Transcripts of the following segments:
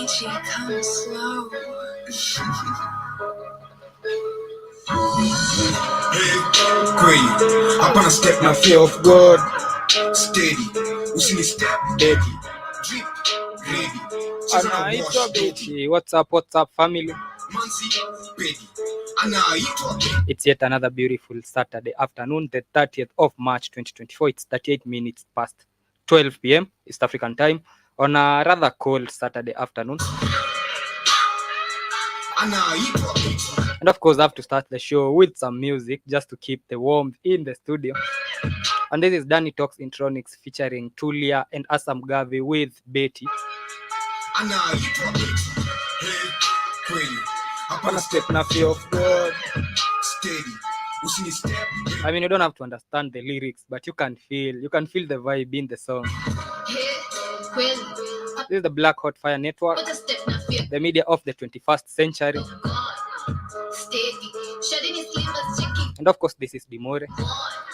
DJ come slow. Kweli hapana step na fear of God, steady usini step deadly, drip ready. Anaitwa Betty. What's up family? It's yet another beautiful Saturday afternoon, the 30th of March 2024. It's 38 minutes past 12 p.m. East African time on a rather cold Saturday afternoon. And of course, I have to start the show with some music just to keep the warmth in the studio. And this is Danny Talks Intronics featuring Tulia and Asam Gavi with Betty. I mean, you don't have to understand the lyrics, but you can feel the vibe in the song. This is the Black Hot Fire Network, the media of the 21st century. And of course, this is Dimore.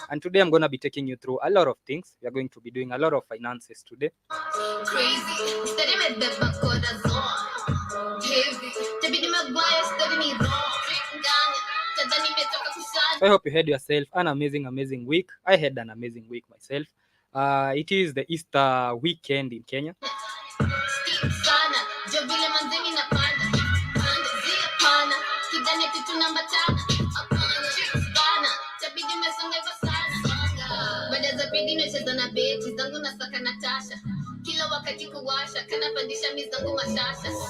And today I'm going to be taking you through a lot of things. We are going to be doing a lot of finances today. So I hope you had yourself an amazing week. I had an amazing week myself. It is the Easter weekend in Kenya.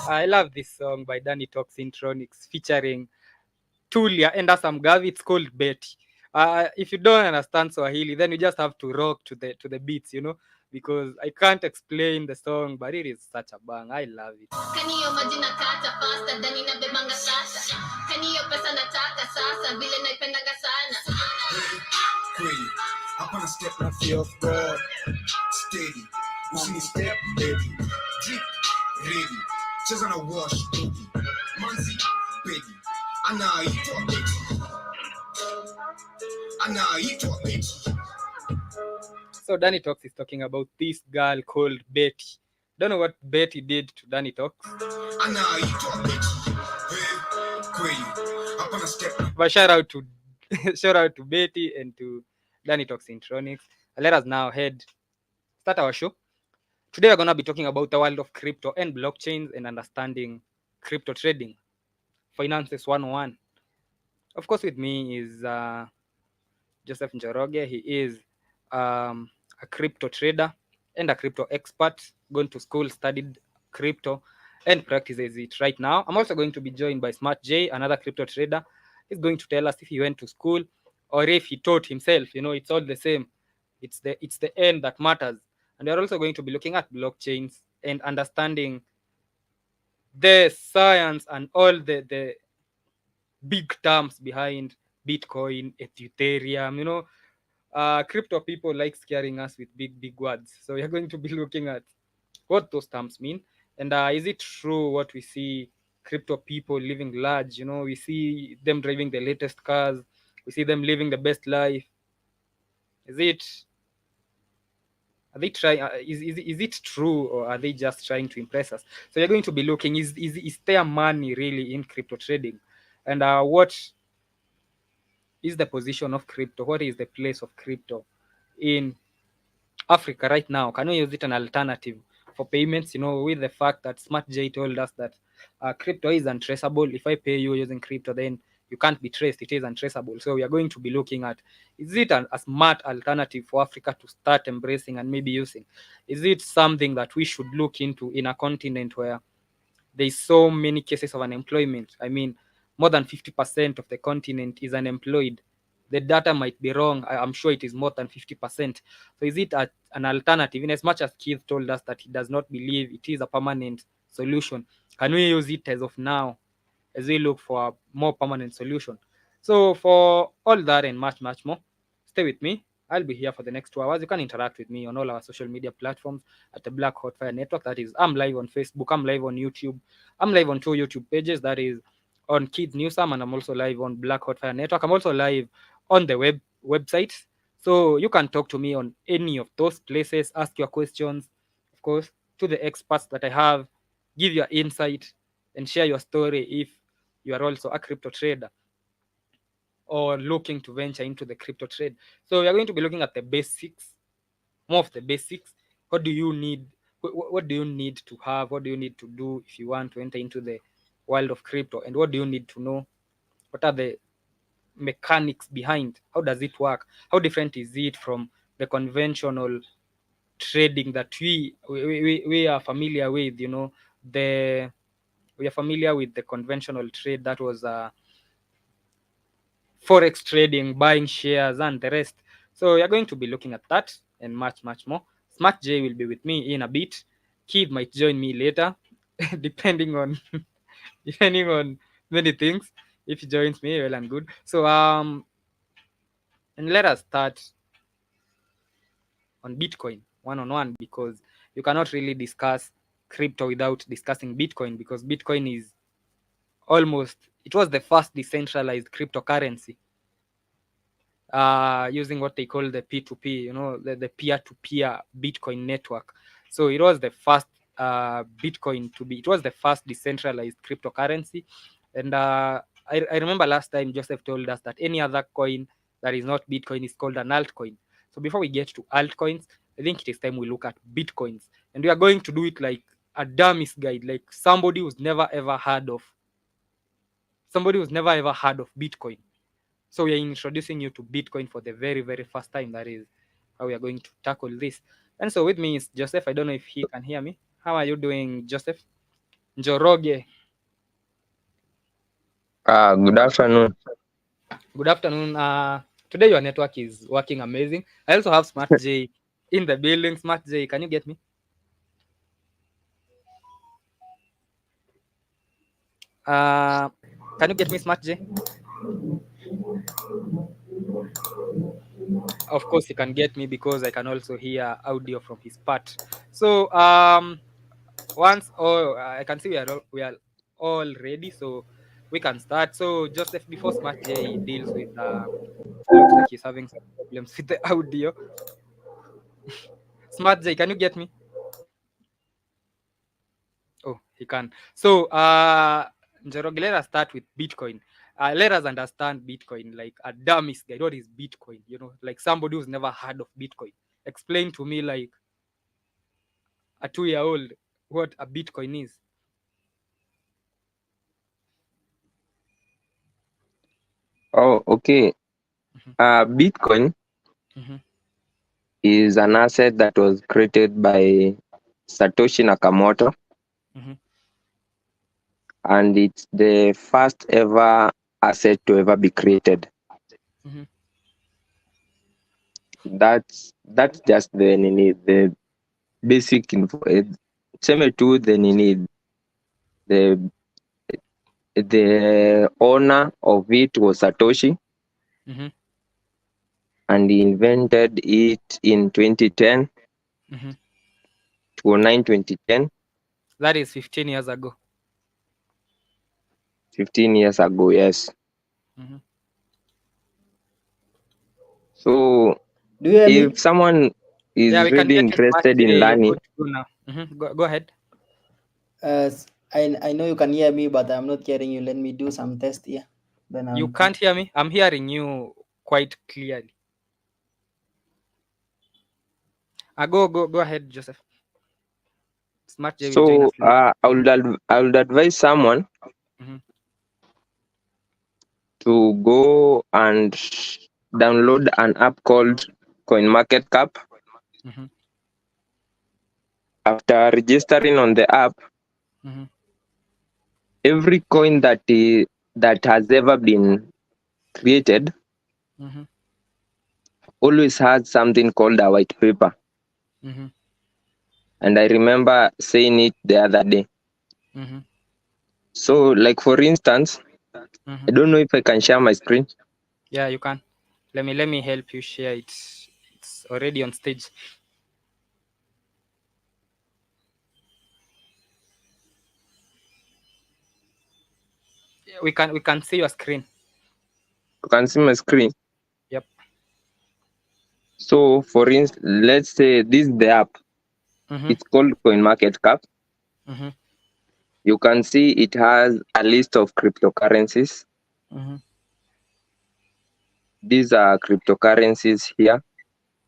I love this song by Danny Talks Intronics featuring Tulia and Asam Gavi. It's called Betty. If you don't understand Swahili, then you just have to rock to the beats, because I can't explain the song, but it is such a bang. I love it. Hapana step na fear of God, steady usini step baby, drip ready. Cheza na wash baby, manzi baby. Anaitwa Betty. So Danny Talks is talking about this girl called Betty. Don't know what Betty did to Danny Talks. But shout out to Betty and to Danny Talks Intronics. Let us now start our show. Today we're going to be talking about the world of crypto and blockchains and understanding crypto trading. Finances 101. Of course, with me is Joseph Njoroge. He is a crypto trader and a crypto expert, going to school, studied crypto and practices it right now. I'm also going to be joined by Smart J, another crypto trader. He's going to tell us if he went to school or if he taught himself. It's all the same. It's the end that matters. And we're also going to be looking at blockchains and understanding the science and all the big terms behind Bitcoin, Ethereum. Crypto people like scaring us with big words. So we're going to be looking at what those terms mean. And is it true what we see crypto people living large? We see them driving the latest cars. We see them living the best life. Are they trying? Is it true, or are they just trying to impress us? So you're going to be looking: is there money really in crypto trading, and what is the position of crypto? What is the place of crypto in Africa right now? Can we use it an alternative for payments? With the fact that Smart J told us that crypto is untraceable. If I pay you using crypto, then you can't be traced. It is untraceable. So we are going to be looking at, is it a smart alternative for Africa to start embracing and maybe using? Is it something that we should look into in a continent where there's so many cases of unemployment? I mean, more than 50% of the continent is unemployed. The data might be wrong. I'm sure it is more than 50%. So is it an alternative? In as much as Keith told us that he does not believe it is a permanent solution, can we use it as of now as we look for a more permanent solution? So for all that and much more, stay with me. I'll be here for the next 2 hours. You can interact with me on all our social media platforms at the Black Hot Fire Network. That is, I'm live on Facebook, I'm live on YouTube, I'm live on 2 YouTube pages. That is on Kids Newsam, and I'm also live on Black Hot Fire Network. I'm also live on the website. So you can talk to me on any of those places, ask your questions, of course, to the experts that I have give your insight and share your story if you are also a crypto trader or looking to venture into the crypto trade. So we are going to be looking at the basics, more of the basics. What do you need? What do you need to have? What do you need to do if you want to enter into the world of crypto? And what do you need to know? What are the mechanics behind? How does it work? How different is it from the conventional trading that we are familiar with? You know, the we are familiar with the conventional trade that was forex trading, buying shares, and the rest. So we are going to be looking at that and much more. Smart J will be with me in a bit. Kid might join me later, depending on depending on many things. If he joins me, well and good. So and let us start on Bitcoin one on one, because you cannot really discuss crypto without discussing Bitcoin, because Bitcoin is almost, it was the first decentralized cryptocurrency, using what they call the P2P, you know, the peer-to-peer Bitcoin network. So it was the first Bitcoin to be, it was the first decentralized cryptocurrency. And I remember last time Joseph told us that any other coin that is not Bitcoin is called an altcoin. So before we get to altcoins, I think it is time we look at Bitcoins. And we are going to do it like a dummy's guide, like somebody who's never ever heard of Bitcoin. So we are introducing you to Bitcoin for the very first time. That is how we are going to tackle this. And so with me is Joseph. I don't know if he can hear me. How are you doing, Joseph? Njoroge. Good afternoon. Good afternoon. Today your network is working amazing. I also have Smart J in the building. Smart J, can you get me? Can you get me, Smart J? Of course, he can get me because I can also hear audio from his part. So once I can see we are all ready, so we can start. So Joseph, before Smart J deals with looks like he's having some problems with the audio. Smart J, can you get me? Oh, he can. So Njoroge, let us start with Bitcoin. Let us understand Bitcoin like a dummy's guide. What is Bitcoin? You know, like somebody who's never heard of Bitcoin. Explain to me, like a 2-year-old, what a Bitcoin is. Oh, okay. Bitcoin Mm-hmm. is an asset that was created by Satoshi Nakamoto, Mm-hmm. and it's the first ever asset to ever be created. Mm-hmm. That's just the basic info. Same tu the the owner of it was Satoshi, Mm-hmm. and he invented it in 2010 Mm-hmm. to 9 2010, That is 15 years ago. 15 years ago. Yes. Mm-hmm. So Do you hear me? if someone Yeah, is we can really get you, Smart interested in J. You're learning, good to go now. Go ahead. I know you can hear me, but I'm not hearing you. Let me do some test here. Then You I'll can't hear me? I'm hearing you quite clearly. Go ahead, Joseph. Smart J will join us so later. I would advise someone Mm-hmm. to go and download an app called CoinMarketCap. Mm-hmm. After registering on the app, Mm-hmm. every coin that has ever been created Mm-hmm. always has something called a white paper. Mm-hmm. And I remember saying it the other day. Mm-hmm. So, like for instance, Mm-hmm. I don't know if I can share my screen. Yeah, you can. Let me help you share it. It's already on stage. Yeah, we can see your screen. You can see my screen. Yep. So, for instance, let's say this is the app. Mm-hmm. It's called CoinMarketCap. Mm-hmm. You can see it has a list of cryptocurrencies. Mm-hmm. These are cryptocurrencies here: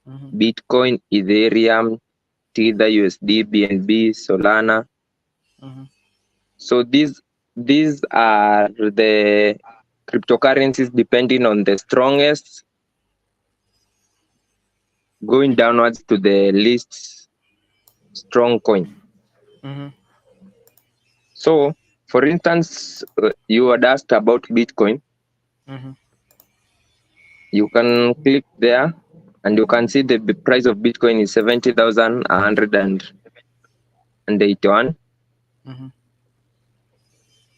Mm-hmm. Bitcoin, Ethereum, Tether, USD, BNB, Solana. Mm-hmm. So these are the cryptocurrencies depending on the strongest, going downwards to the least strong coin. Mm-hmm. So, for instance, you had asked about Bitcoin. Mm-hmm. You can click there, and you can see the price of Bitcoin is 70,181. Mm-hmm.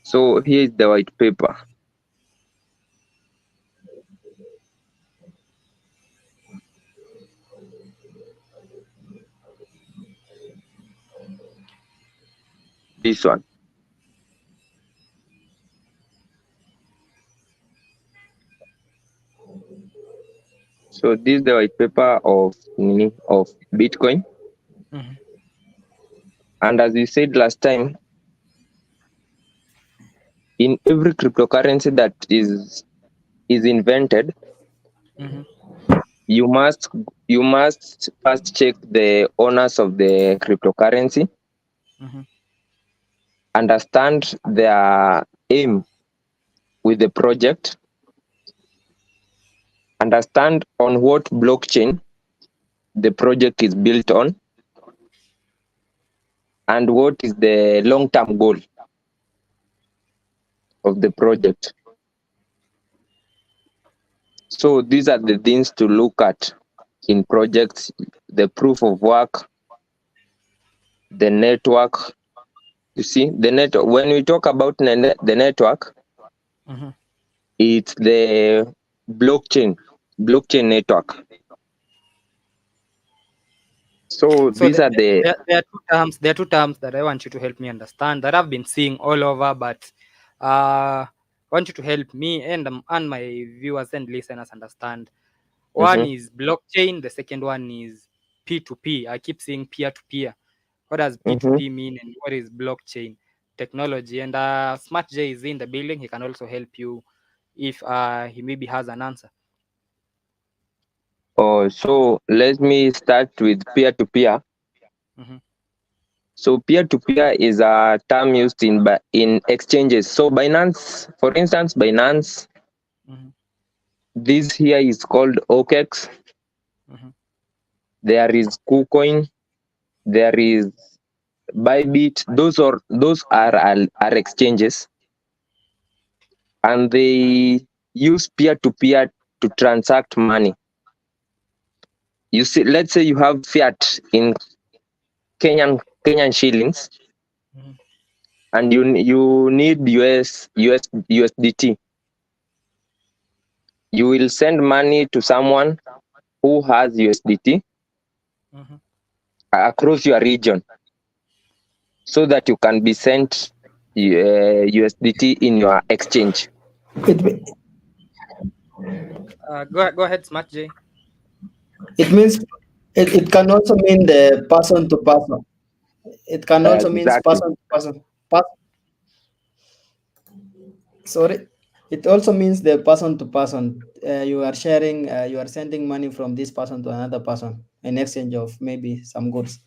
So here is the white paper. This one. So this is the white paper of Bitcoin. Mm-hmm. And as we said last time, in every cryptocurrency that is invented, Mm-hmm. you must first check the owners of the cryptocurrency, Mm-hmm. understand their aim with the project, understand on what blockchain the project is built on, and what is the long-term goal of the project. So these are the things to look at in projects: the proof of work, the network. You see, the network, when we talk about the network, Mm-hmm. it's the blockchain network. So So these are the there are two terms. There are two terms that I want you to help me understand that I've been seeing all over, but I want you to help me and my viewers and listeners understand. One mhm. is blockchain. The second one is P2P. I keep saying peer to peer. What does Mhm. P2P mean, and what is blockchain technology? And Smart J is in the building. He can also help you if he maybe has an answer. Oh, so let me start with peer-to-peer. Mm-hmm. So peer-to-peer is a term used in exchanges. So Binance, for instance, Binance, Mm-hmm. this here is called OKEX. Mm-hmm. There is KuCoin. There is Bybit. Those are exchanges, and they use peer-to-peer to transact money. You see, let's say you have fiat in Kenyan shillings, Mm-hmm. and you need USDT. You will send money to someone who has USDT Mm-hmm. across your region, so that you can be sent USDT in your exchange. It me- Go ahead, Smart J. it means it can also mean the person to person. It can also means Exactly. person to person. Sorry. It also means the person to person. You are sharing. You are sending money from this person to another person in exchange of maybe some goods.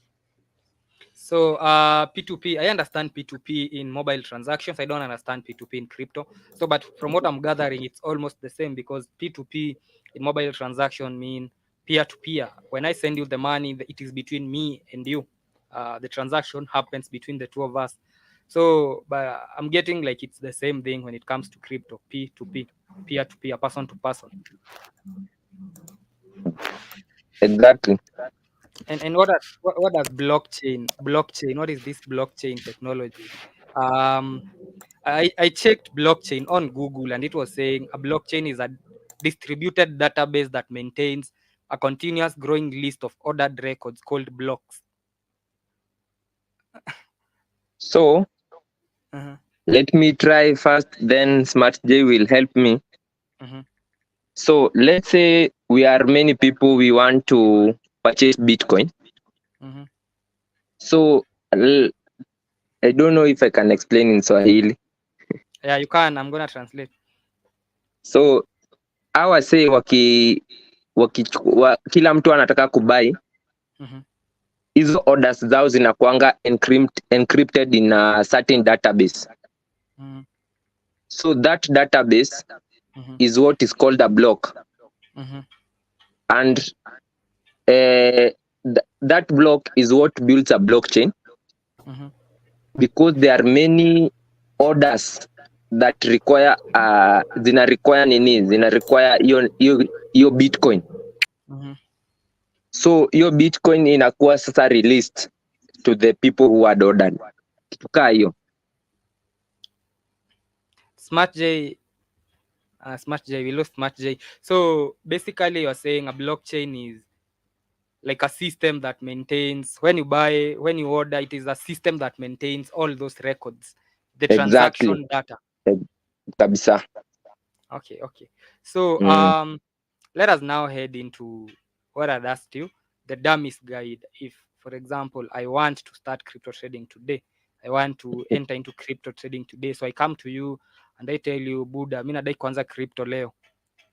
So P2P, I understand P2P in mobile transactions. I don't understand P2P in crypto. So, but from what I'm gathering, it's almost the same because P2P in mobile transaction mean peer to peer. When I send you the money, it is between me and you. The transaction happens between the two of us. So, but I'm getting like it's the same thing when it comes to crypto, P2P, peer to peer, person to person. Exactly. And what does blockchain? What is this blockchain technology? Um, I checked blockchain on Google, and it was saying a blockchain is a distributed database that maintains a continuous growing list of ordered records called blocks. So Uh-huh. let me try first, then Smart J will help me. Uh-huh. So let's say we are many people, we want to purchase Bitcoin. Uh-huh. So I don't know if I can explain in Swahili. Yeah, you can. I'm gonna translate. So hawa say kila mtu anataka kubai Mhm. hizo orders zao zinakuanga encrypted in a certain database. Mhm. So that database Mhm. is what is called a block, Mhm. and that block is what builds a blockchain, Mhm. because there are many orders that require zina require hiyo Bitcoin. Mhm. So hiyo Bitcoin inakuwa sasa released to the people who had ordered. Kitu kaa hiyo. Smart J, we lost Smart J. So basically, you're saying a blockchain is like a system that maintains, when you buy, when you order, it is a system that maintains all those records, the Exactly. transaction data. Kabisa. Okay. So let us now head into what I'd asked you, the dummy's guide. If, for example, I want to start crypto trading today, I want to enter into crypto trading today, so I come to you and I tell you, Buddha, mi nadai kwanza crypto leo.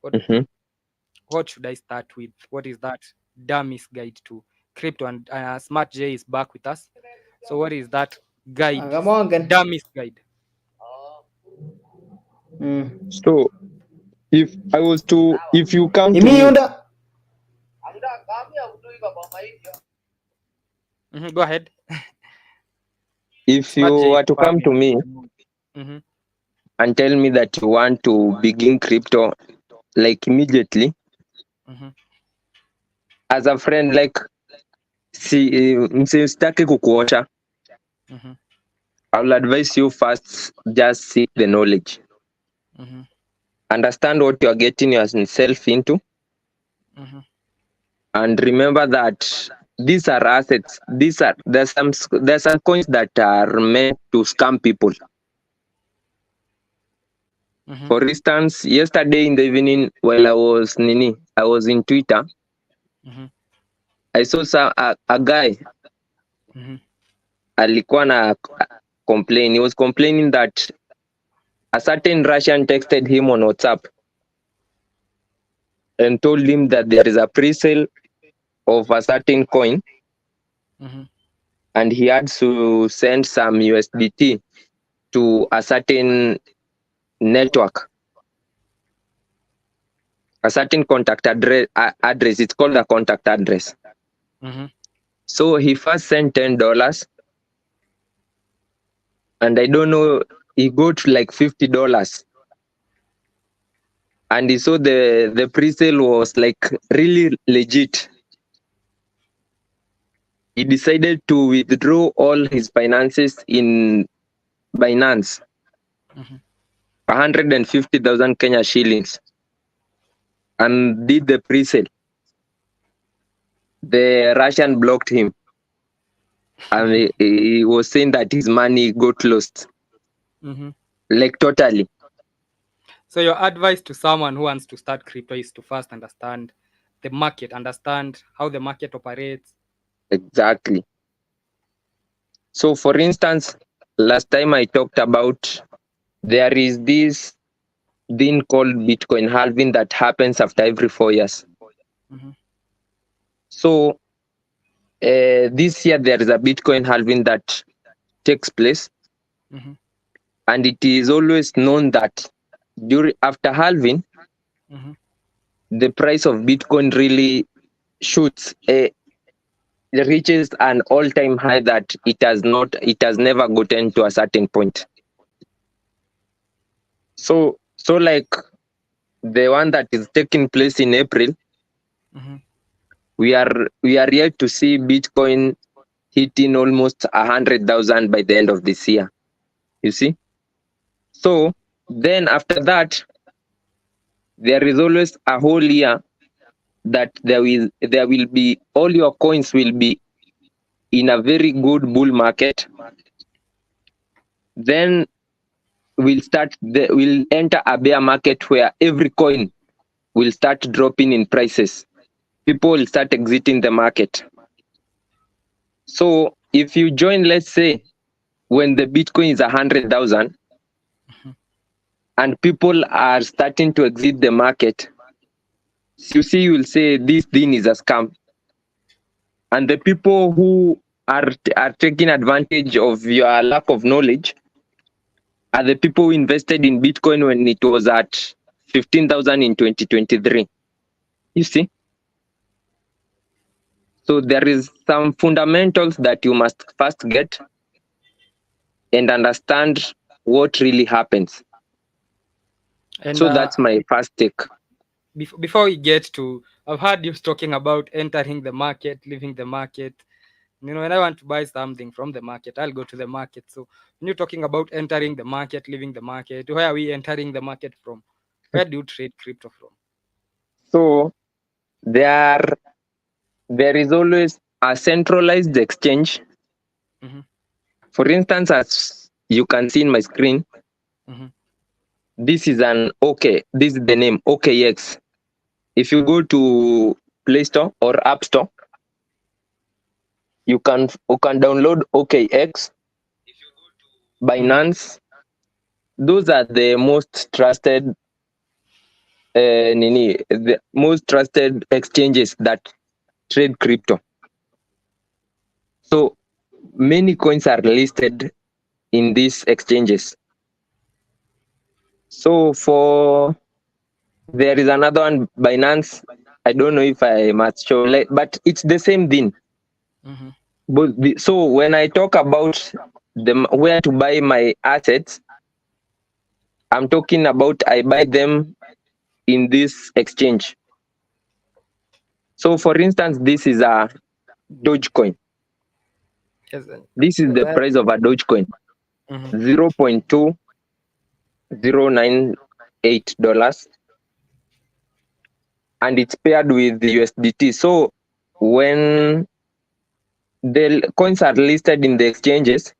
What should I start with? What is that dummy's guide to crypto? And Smart J is back with us. So what is that guide? Come on, Ken. Dummy's guide. So if you come to Imi me, yunda. Go ahead. if Smart you J were to come to me Mhm. and tell me that you want to begin crypto like immediately, Mhm. as a friend, like msitaki kukuosha, Mhm. I will advise you first, just seek the knowledge. Mhm. Understand what you are getting yourself into, Mhm. and remember that these are assets. There's some coins that are meant to scam people. Mhm. For instance, yesterday in the evening while I was in Twitter, Mhm. I saw a guy Mhm. alikuwa na complain. He was complaining that a certain Russian texted him on WhatsApp and told him that there is a pre-sale of a certain coin, Mhm. and he had to send some USDT to a certain network, a certain contact address. It's called a contact address. Mhm. So he first sent $10, and I don't know, he got like $50, and he saw the pre-sale was like really legit. He decided to withdraw all his finances in Binance, Mhm. 150,000 Kenya shillings, and did the pre-sale. The Russian blocked him, and he was saying that his money got lost, Mhm. like totally. So your advice to someone who wants to start crypto is to first understand the market, understand how the market operates. Exactly. So for instance, last time I talked about, there is this thing called Bitcoin halving that happens after every 4 years. Mhm. So this year there is a Bitcoin halving that takes place, Mhm. and it is always known that after halving, Mhm. the price of Bitcoin really shoots, reaches an all-time high that it has never gotten to a certain point. So like the one that is taking place in April, Mhm. we are yet to see Bitcoin hitting almost 100,000 by the end of this year. You see? So then after that, there is always a whole year that there will be, all your coins will be in a very good bull market. Then we'll enter a bear market where every coin will start dropping in prices. People will start exiting the market. So if you join, let's say when the Bitcoin is 100,000 and people are starting to exit the market, you see, you will say this thing is a scam. And the people who are taking advantage of your lack of knowledge are the people who invested in Bitcoin when it was at 15,000 in 2023. You see? So there is some fundamentals that you must first get and understand what really happens. And So that's my first take. before we get to, I've heard you talking about entering the market, leaving the market. You know, when I want to buy something from the market, I'll go to the market. So when you're talking about entering the market, leaving the market, where are we entering the market from? Where do you trade crypto from? So there is always a centralized exchange. Mhm. For instance, as you can see in my screen, Mhm. this is this is the name OKX. If you go to Play Store or App Store, you can download OKX, Binance. Those are the most trusted the most trusted exchanges that trade crypto. So many coins are listed in these exchanges. So there is another one, Binance. I don't know if I must show, but it's the same thing. Mhm. But so when I talk about where to buy my assets, I'm talking about I buy them in this exchange. So for instance, this is a Dogecoin. Yes. This is the price of a Dogecoin, Mhm. $0.2098, and it's paired with the USDT. So when the coins are listed in the exchanges,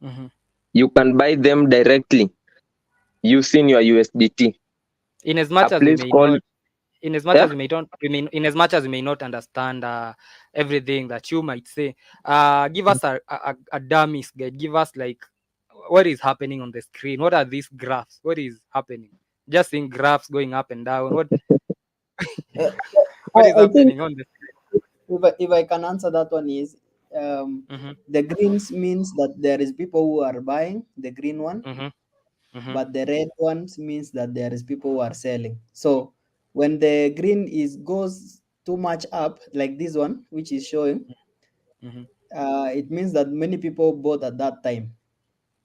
Mhm. you can buy them directly using your USDT. In as A much as we place may called not, in as much yeah. as we may don't, in as much as we may not understand everything that you might say, give us a dummies guide. Give us like what is happening on the screen. What are these graphs? What is happening? Just seeing graphs going up and down. Uh, What is I think happening on the if I can answer that one is screen? the greens means that there is people who are buying the green one, Mm-hmm. Mm-hmm. but the red ones means that there is people who are selling. So when the green is goes too much up, like this one, which is showing, Mm-hmm. it means that many people bought at that time.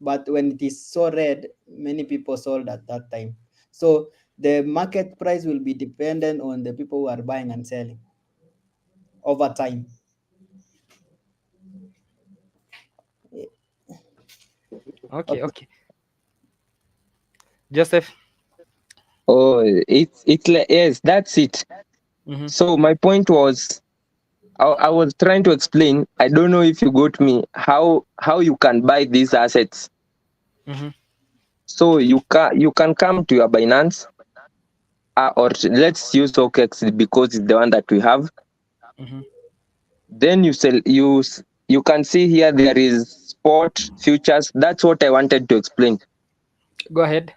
But when it is so red, many people sold at that time. So the market price will be dependent on the people who are buying and selling over time. Okay. Okay. Okay. Joseph. Oh, it's like, yes, that's it. Mm-hmm. So my point was, I was trying to explain. I don't know if you got me how you can buy these assets. Mm-hmm. So you can come to your Binance, or let's use OKX because it's the one that we have. Mm-hmm. Then you can see here there is spot futures. That's what I wanted to explain. Go ahead.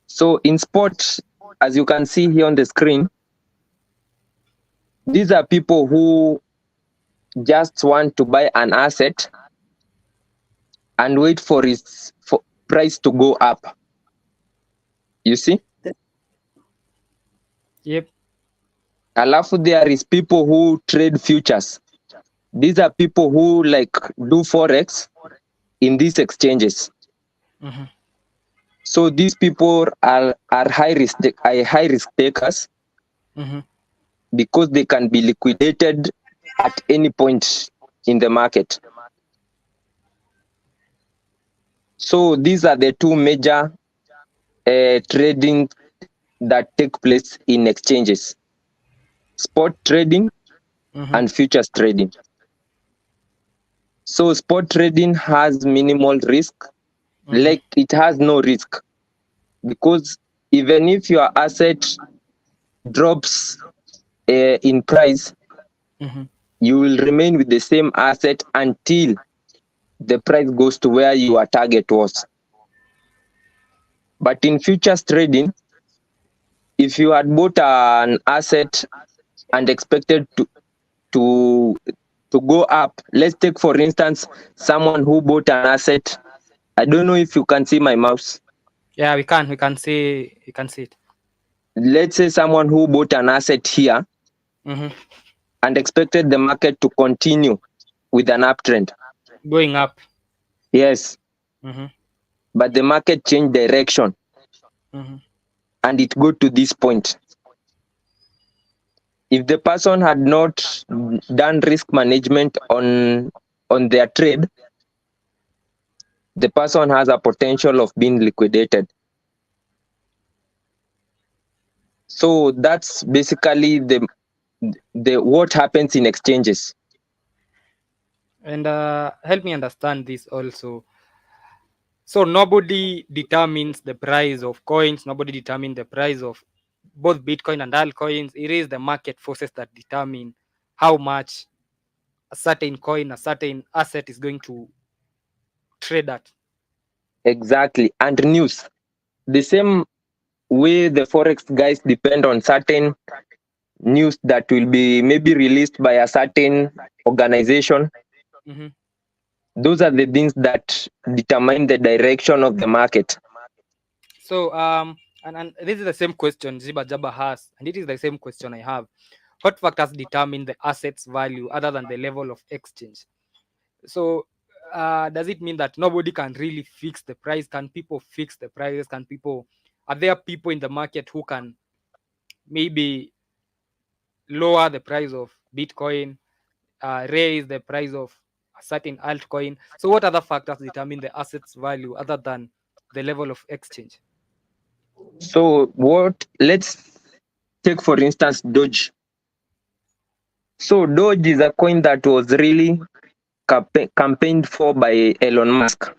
So in spot, as you can see here on the screen, these are people who just want to buy an asset and wait for its price to go up. You see? Yep. Alafu there is people who trade futures. These are people who like do forex in these exchanges. Mm-hmm. So these people are high risk takers Mm-hmm. because they can be liquidated at any point in the market. So these are the two major trading that take place in exchanges: spot trading Mm-hmm. and futures trading. So spot trading has minimal risk, Mm-hmm. like it has no risk, because even if your asset drops in price, Mm-hmm. you will remain with the same asset until the price goes to where your target was. But in futures trading, if you had bought an asset and expected to to go up, let's take for instance someone who bought an asset. I don't know if you can see my mouse. Yeah, we can see it. Let's say someone who bought an asset here Mm-hmm. and expected the market to continue with an uptrend. Going up. Yes, Mm-hmm. but the market changed direction Mm-hmm. and it got to this point. If the person had not done risk management on their trade, the person has a potential of being liquidated. So that's basically the what happens in exchanges. And help me understand this also. So nobody determines the price of coins. Nobody determines the price of both Bitcoin and altcoins. It is the market forces that determine how much a certain coin, a certain asset is going to trade at. Exactly. And news. The same way the forex guys depend on certain news that will be maybe released by a certain organization. Mm-hmm. Those are the things that determine the direction of the market. So and this is the same question Ziba Jaba has, and it is the same question I have. What factors determine the asset's value other than the level of exchange? So does it mean that nobody can really fix the price? Can people fix the prices? Are there people in the market who can maybe lower the price of Bitcoin, raise the price of a certain altcoin? So what other factors determine the asset's value other than the level of exchange? So let's take for instance Doge. So Doge is a coin that was really campaigned for by Elon Musk.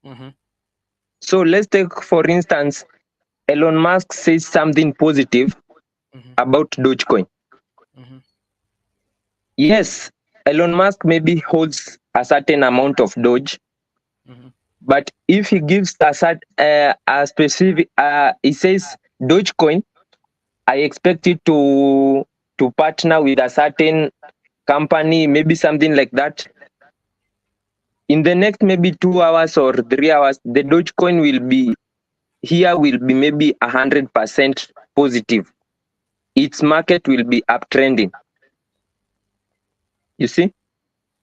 Mm-hmm. So let's take for instance Elon Musk says something positive Mm-hmm. about Dogecoin. Mm-hmm. Yes, Elon Musk maybe holds a certain amount of Doge, Mm-hmm. but if he gives a specific, he says Dogecoin, I expect it to partner with a certain company, maybe something like that. In the next maybe 2 hours or 3 hours, the Dogecoin will be maybe 100% positive. Its market will be uptrending. You see?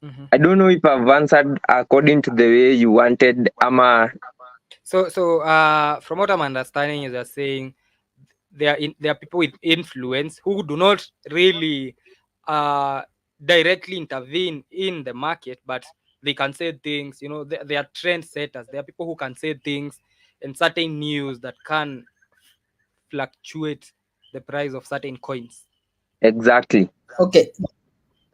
Mm-hmm. I don't know if I've answered according to the way you wanted. So from what I'm understanding is you're saying there are people with influence who do not really uh directly intervene in the market, but they can say things, they are trend setters. There are people who can say things and certain news that can fluctuate the price of certain coins. Exactly. Okay,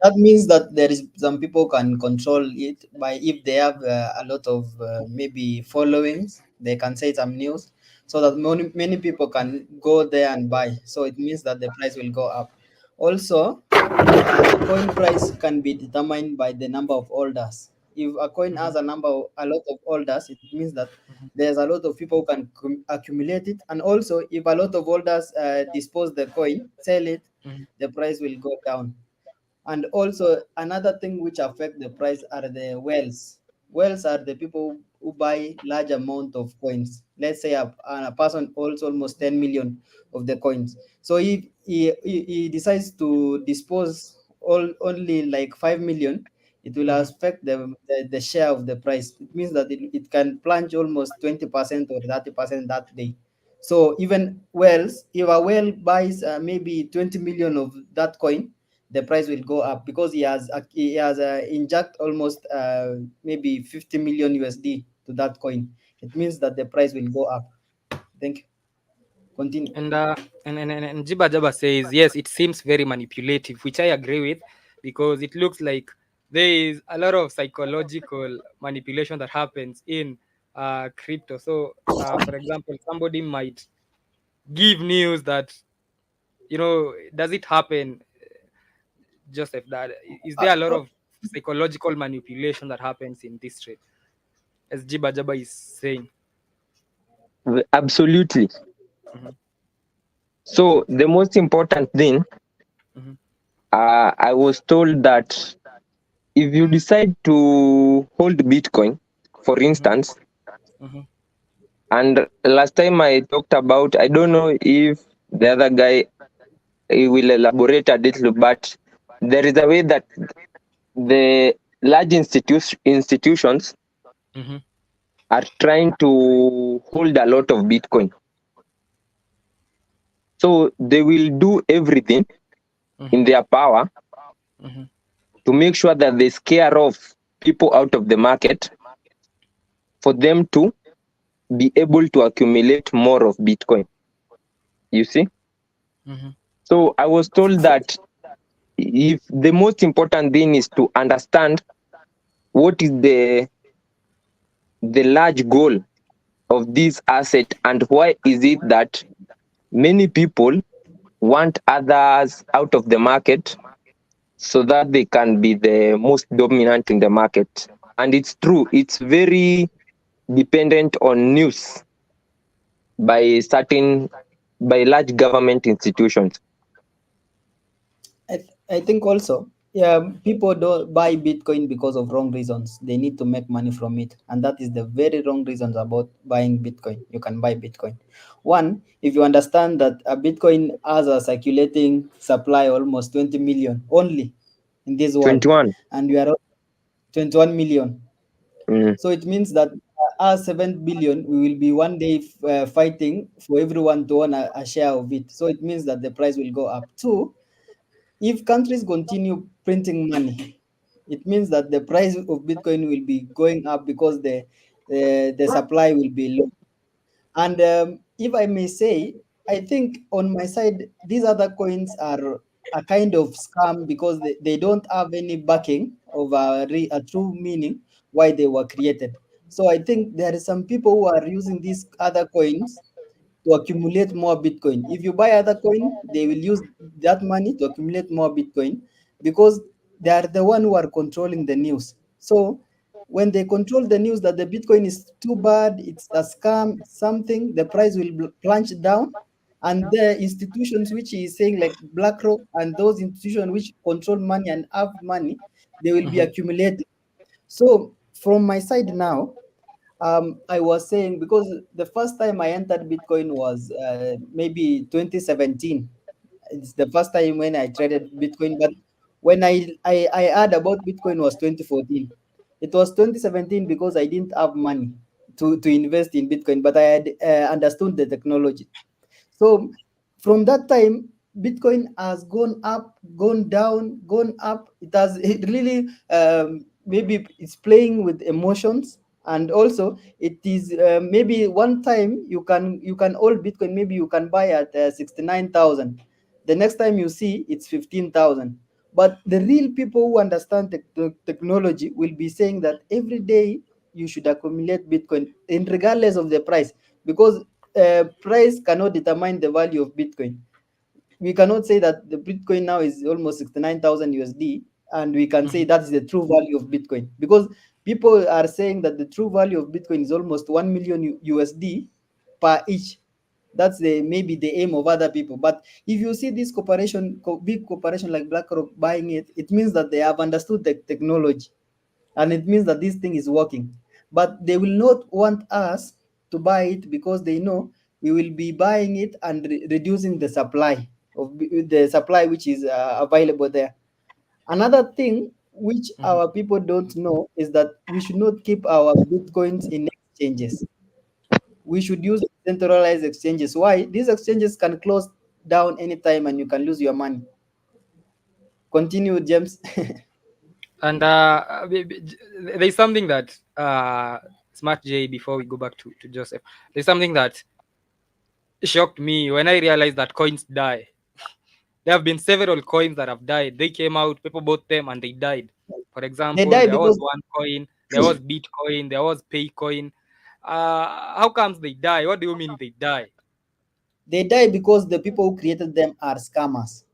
that means that there is some people can control it by if they have a lot of maybe followings, they can say some news so that many people can go there and buy. So it means that the price will go up. Also, a coin price can be determined by the number of holders. If a coin Mhm, has a lot of holders, it means that mhm, there's a lot of people who can accumulate it. And also, if a lot of holders dispose the coin, sell it, mhm, the price will go down. And also another thing which affect the price are the whales. Whales are the people who buy large amount of coins. Let's say a person holds almost 10 million of the coins. So if he decides to dispose only like 5 million, it will mhm, affect the share of the price. It means that it can plunge almost 20% or 30% that day. So even whales, if a whale buys maybe 20 million of that coin, the price will go up because he has inject almost maybe 50 million USD to that coin. It means that the price will go up. Thank you. Continue. and Jiba Jaba says yes, it seems very manipulative, which I agree with, because it looks like there is a lot of psychological manipulation that happens in crypto. So for example, somebody might give news that, does it happen, Joseph, that is Uh, there a lot uh, of psychological manipulation that happens in this trade, as Jiba Jaba is saying. Absolutely. Mhm. So the most important thing, Mhm. I was told that if you decide to hold Bitcoin, for Mhm. instance, Mhm. and last time I talked about, I don't know if the other guy he will elaborate a little, but there is a way that the large institutions Mhm. are trying to hold a lot of Bitcoin. So they will do everything in Mhm. their power Mhm. to make sure that they scare off people out of the market for them to be able to accumulate more of Bitcoin. You see? Mhm. So I was told that if the most important thing is to understand what is the large goal of this asset and why is it that many people want others out of the market so that they can be the most dominant in the market. And it's true, it's very dependent on news by large government institutions. I think also, yeah, people don't buy Bitcoin because of wrong reasons. They need to make money from it, and that is the very wrong reasons about buying Bitcoin. You can buy Bitcoin. One, if you understand that a Bitcoin has a circulating supply almost 20 million only in this world, 21. and we are 21 million. Mm, So it means that our 7 billion, we will be one day fighting for everyone to own a share of it. So it means that the price will go up. Two, if countries continue printing money, it means that the price of Bitcoin will be going up because the supply will be low. And if I may say, I think on my side, these other coins are a kind of scam because they don't have any backing of a true meaning why they were created. So I think there are some people who are using these other coins to accumulate more Bitcoin. If you buy other coin, they will use that money to accumulate more Bitcoin because they are the one who are controlling the news. So when they control the news that the Bitcoin is too bad, it's a scam, something, the price will plunge down. And the institutions which is saying like BlackRock and those institutions which control money and have money, they will be Mhm. accumulated. So from my side now, I was saying because the first time I entered Bitcoin was maybe 2017. It's the first time when I traded Bitcoin, but when I heard about Bitcoin was 2014. It was 2017 because I didn't have money to invest in Bitcoin, but I had understood the technology. So from that time, Bitcoin has gone up, gone down, gone up. It has it really maybe it's playing with emotions, and also it is maybe one time you can hold Bitcoin. Maybe you can buy at 69,000. The next time you see it's 15,000. But the real people who understand the technology will be saying that every day you should accumulate Bitcoin, in regardless of the price, because price cannot determine the value of Bitcoin. We cannot say that the Bitcoin now is almost 69,000 USD, and we can say Mhm. that is the true value of Bitcoin because people are saying that the true value of Bitcoin is almost 1 million USD per each. That's the maybe the aim of other people. But if you see this big corporation like BlackRock buying it, it means that they have understood the technology, and it means that this thing is working. But they will not want us to buy it because they know we will be buying it and reducing the supply the supply which is available there. Another thing which Mhm. our people don't know is that we should not keep our Bitcoins in exchanges. We should use centralized exchanges. Why? These exchanges can close down anytime and you can lose your money. Continue, James. And there's something that Smart J, before we go back to Joseph, there's something that shocked me when I realized that coins die. There have been several coins that have died. They came out, people bought them, and they died. For They example, die there was because one coin, there was Bitcoin, there was Paycoin. How comes they die? What do you mean they die? the people who created them are scammers.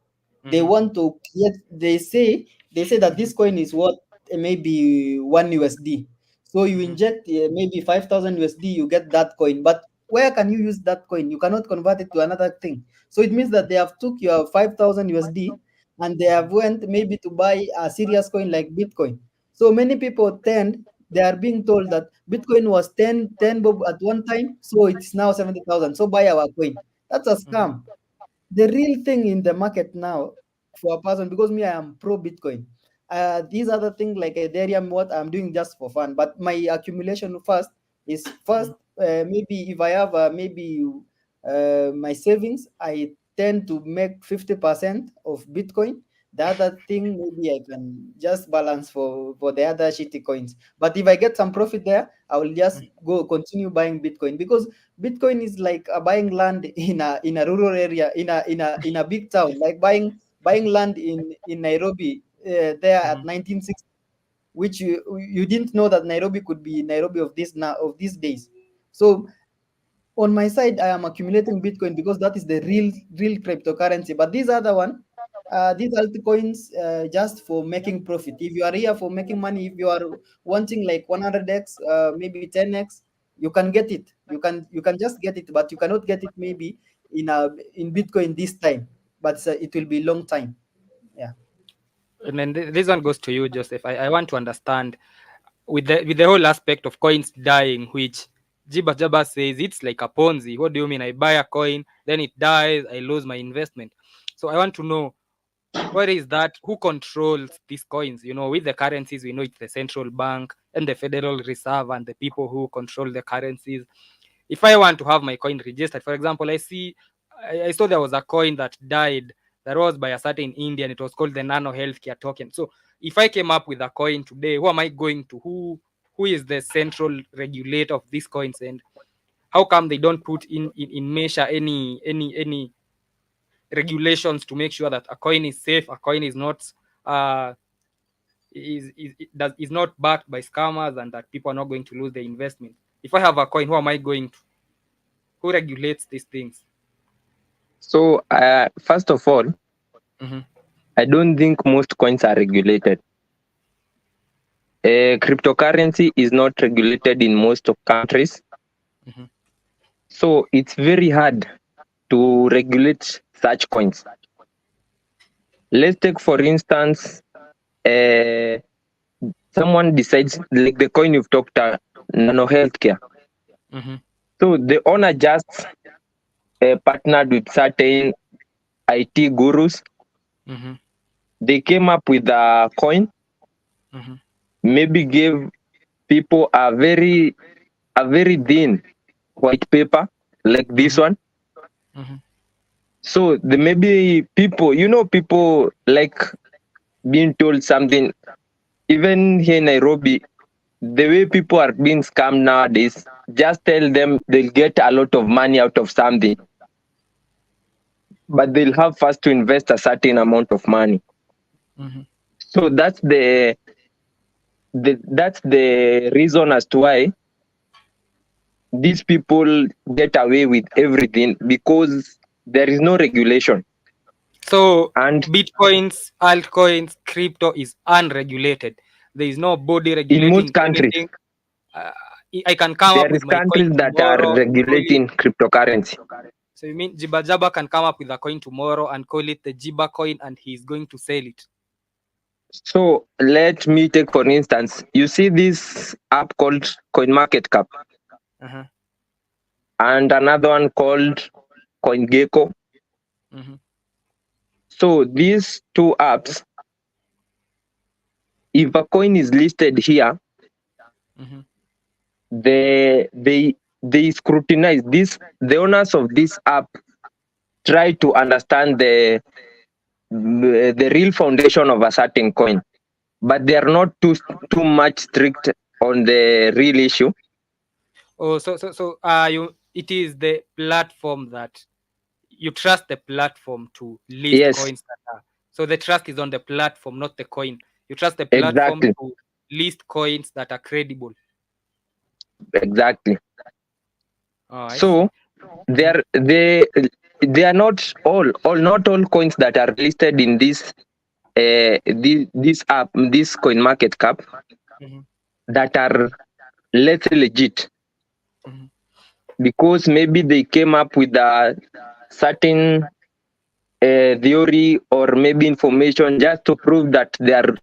They Mm-hmm. want to create. They say that this coin is worth maybe 1 USD. So you inject maybe 5,000 USD, you get that coin. But where can you use that coin? You cannot convert it to another thing. So it means that they have took your 5,000 USD and they have went maybe to buy a serious coin like Bitcoin. So many people they are being told that Bitcoin was 10 bob at one time, so it's now 70,000. So buy our coin. That's a scam. The real thing in the market now for a person, because me, I am pro Bitcoin. These other things like Ethereum, what I'm doing just for fun. But my accumulation first is maybe if I have maybe my savings, I tend to make 50% of Bitcoin. The other thing maybe I can just balance for the other shitty coins. But if I get some profit there, I will just go continue buying Bitcoin, because Bitcoin is like buying land in a rural area, in a big town, like buying land in Nairobi there at 1960, which you didn't know that Nairobi could be Nairobi of these days. So on my side, I am accumulating Bitcoin because that is the real cryptocurrency. But these other one, these altcoins, just for making profit. If you are here for making money, if you are wanting like 100x, maybe 10x, you can get it. You can just get it, but you cannot get it maybe in Bitcoin this time. But it will be long time. Yeah. And then this one goes to you, Joseph. I want to understand with the whole aspect of coins dying, which Jiba Jaba says it's like a Ponzi. What do you mean? I buy a coin, then it dies, I lose my investment. So I want to know, what is that? Who controls these coins? With the currencies, we know it's the central bank and the Federal Reserve and the people who control the currencies. If I want to have my coin registered, for example, I saw there was a coin that died that was by a certain Indian. It was called the Nano Healthcare Token. So if I came up with a coin today, who am I going to? Who is the central regulator of these coins, and how come they don't put in measure any regulations to make sure that a coin is safe, a coin is not is not backed by scammers, and that people are not going to lose their investment? If I have a coin, who am I going to? Who regulates these things? So, first of all, I don't think most coins are regulated. Cryptocurrency is not regulated in most of countries. So it's very hard to regulate such coins. Let's take, for instance, someone decides, like the coin you've talked about, Nano Healthcare. So the owner just partnered with certain IT gurus. They came up with a coin, maybe gave people a very thin white paper like this one. So the maybe people like being told something. Even here in Nairobi, the way people are being scammed nowadays, just tell them they'll get a lot of money out of something, but they'll have first to invest a certain amount of money. So that's the reason as to why these people get away with everything, because there is no regulation. So And Bitcoins, altcoins, crypto is unregulated. There is no body regulating in most countries, anything. I can come up there is with my countries coin that tomorrow, are regulating cryptocurrency. So you mean Jiba Jaba can come up with a coin tomorrow and call it the Jiba coin, and he's going to sell it? So let me take, for instance, you see this app called CoinMarketCap, and another one called CoinGecko. So these two apps, if a coin is listed here, they scrutinize this. The owners of this app try to understand the real foundation of a certain coin, but they are not too much strict on the real issue. Oh, so it is the platform that you trust, the platform to list coins that are. So the trust is on the platform, not the coin. You trust the platform to list coins that are credible. Exactly. So they are not all coins that are listed in this this coin market cap Mhm. that are less legit, Mhm. because maybe they came up with a certain theory or maybe information just to prove that they are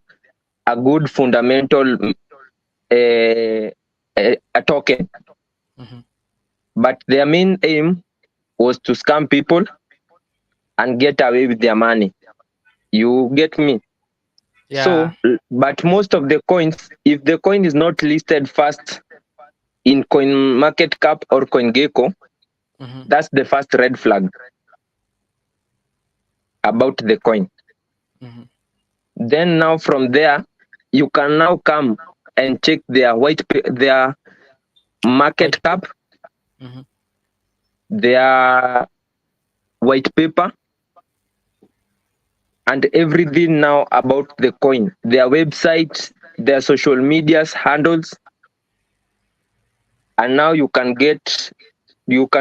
a good fundamental a token, Mhm. but their main aim was to scam people and get away with their money. You get me? Yeah. So, but most of the coins, if the coin is not listed first in coin market cap or CoinGecko, Mhm. that's the first red flag about the coin. Mhm. Then now from there, you can now come and check their their White. market cap, Mhm. their white paper, and everything now about the coin, their website, their social medias handles, and now you can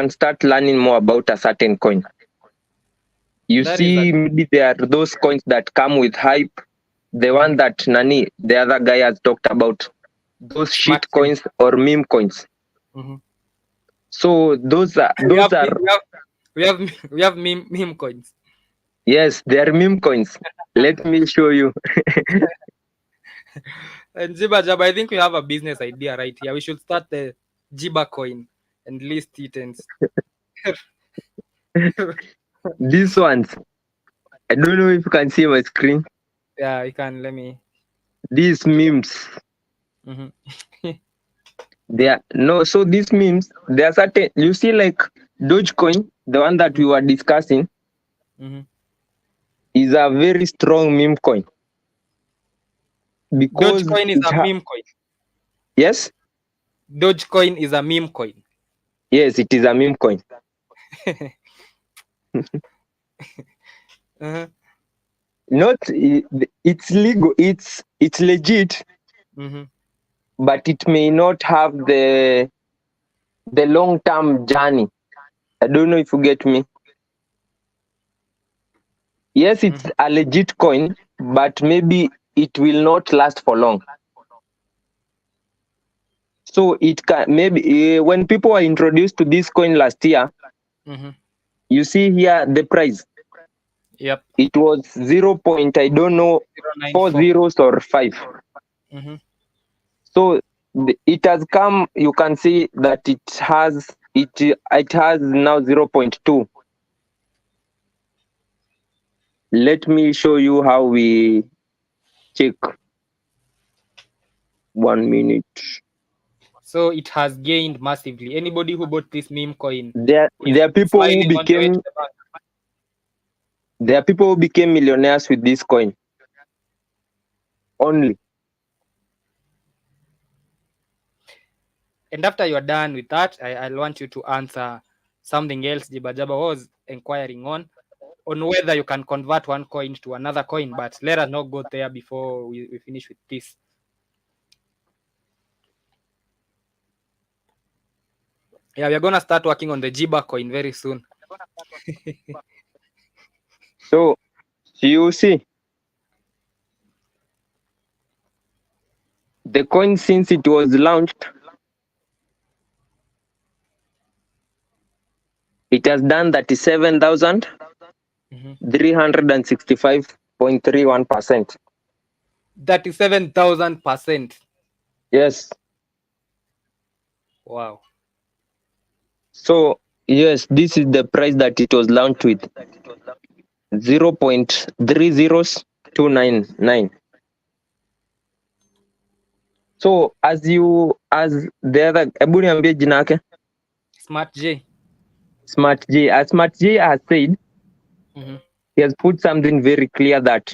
start learning more about a certain coin. You That is a see, maybe there are those coins that come with hype, the one Mhm. that Nani, the other guy, has talked about, those Smart shit chain. coins or meme coins. Mhm. So those are We have those are we have we have meme coins. yes, they are meme coins. Let me show you. And Jiba Jab, I think we have a business idea right here. We should start the Jiba coin and list it and These ones, I don't know if you can see my screen. yeah, you can let me. These memes, Mhm. they are no. So these memes, they are certain. You see, like Dogecoin, the one that we were discussing, Mhm. is a very strong meme coin because Dogecoin is a meme coin. yes, Dogecoin is a meme coin. yes, it is a meme coin. Uh-huh. Not it's legal, it's legit, Mhm. but it may not have the long term journey. I don't know if you get me. Yes, it's Mhm. a legit coin, but maybe it will not last for long. So it can maybe when people were introduced to this coin last year, Mhm. you see here the price. Yep. It was 0. I don't know, 4 0.94. zeros or 5. Mhm. So it has come. You can see that it has now 0.2. Let me show you how we check. 1 minute. So it has gained massively. Anybody who bought this meme coin is There are people who smiling on the way to became the bank. millionaires with this coin only. And after you're done with that, I'll want you to answer something else Jibajaba was inquiring on whether you can convert one coin to another coin. But let us not go there before we finish with this. Yeah, we're gonna start working on the Jiba coin very soon. So you see, the coin since it was launched, it has done 37,365.31%. 37,000%. Yes. Wow. So yes, this is the price that it was launched with. 0.30299. So as the other, hebu niambie jina yake. Smart J. Smart J. As Smart J has said, Mhm. he has put something very clear that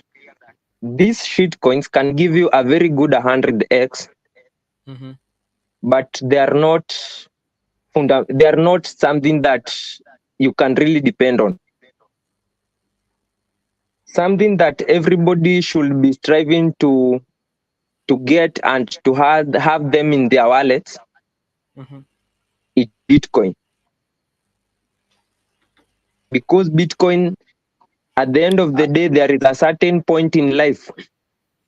these shit coins can give you a very good 100x, Mhm. but they are not something that you can really depend on. Something that everybody should be striving to get and to have them in their wallets Mhm. is Bitcoin. Because Bitcoin At the end of the day, there is a certain point in life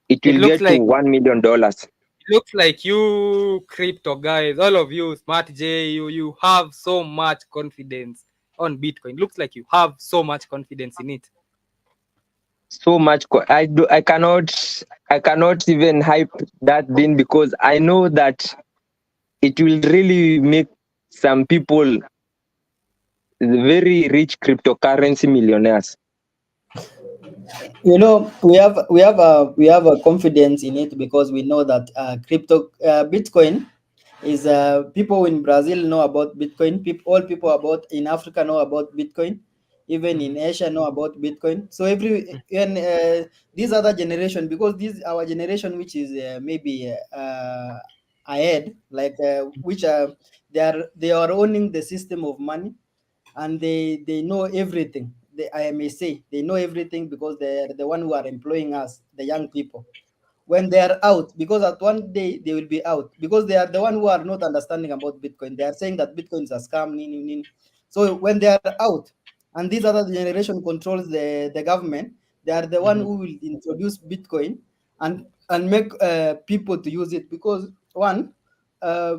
it It will looks get to like $1 million. it looks like you crypto guys, all of you, Smart J, you have so much confidence on Bitcoin. Looks like you have so much confidence in it. So much I cannot even hype that thing, because I know that it will really make some people very rich cryptocurrency millionaires. You know, we have a confidence in it because we know that crypto Bitcoin is people in Brazil know about Bitcoin. People, all people about in Africa know about Bitcoin. Even in Mhm, Asia know about Bitcoin. So every and this other generation, because this our generation, which is maybe ahead, like which they are owning the system of money, and they know everything. I may say they know everything because they're the one who are employing us, the young people. When they are out, because at one day they will be out, because they are the one who are not understanding about Bitcoin. They are saying that Bitcoin is a scam. So when they are out, and this other generation controls the government, they are the one mhm, who will introduce Bitcoin and make people to use it, because one. Uh,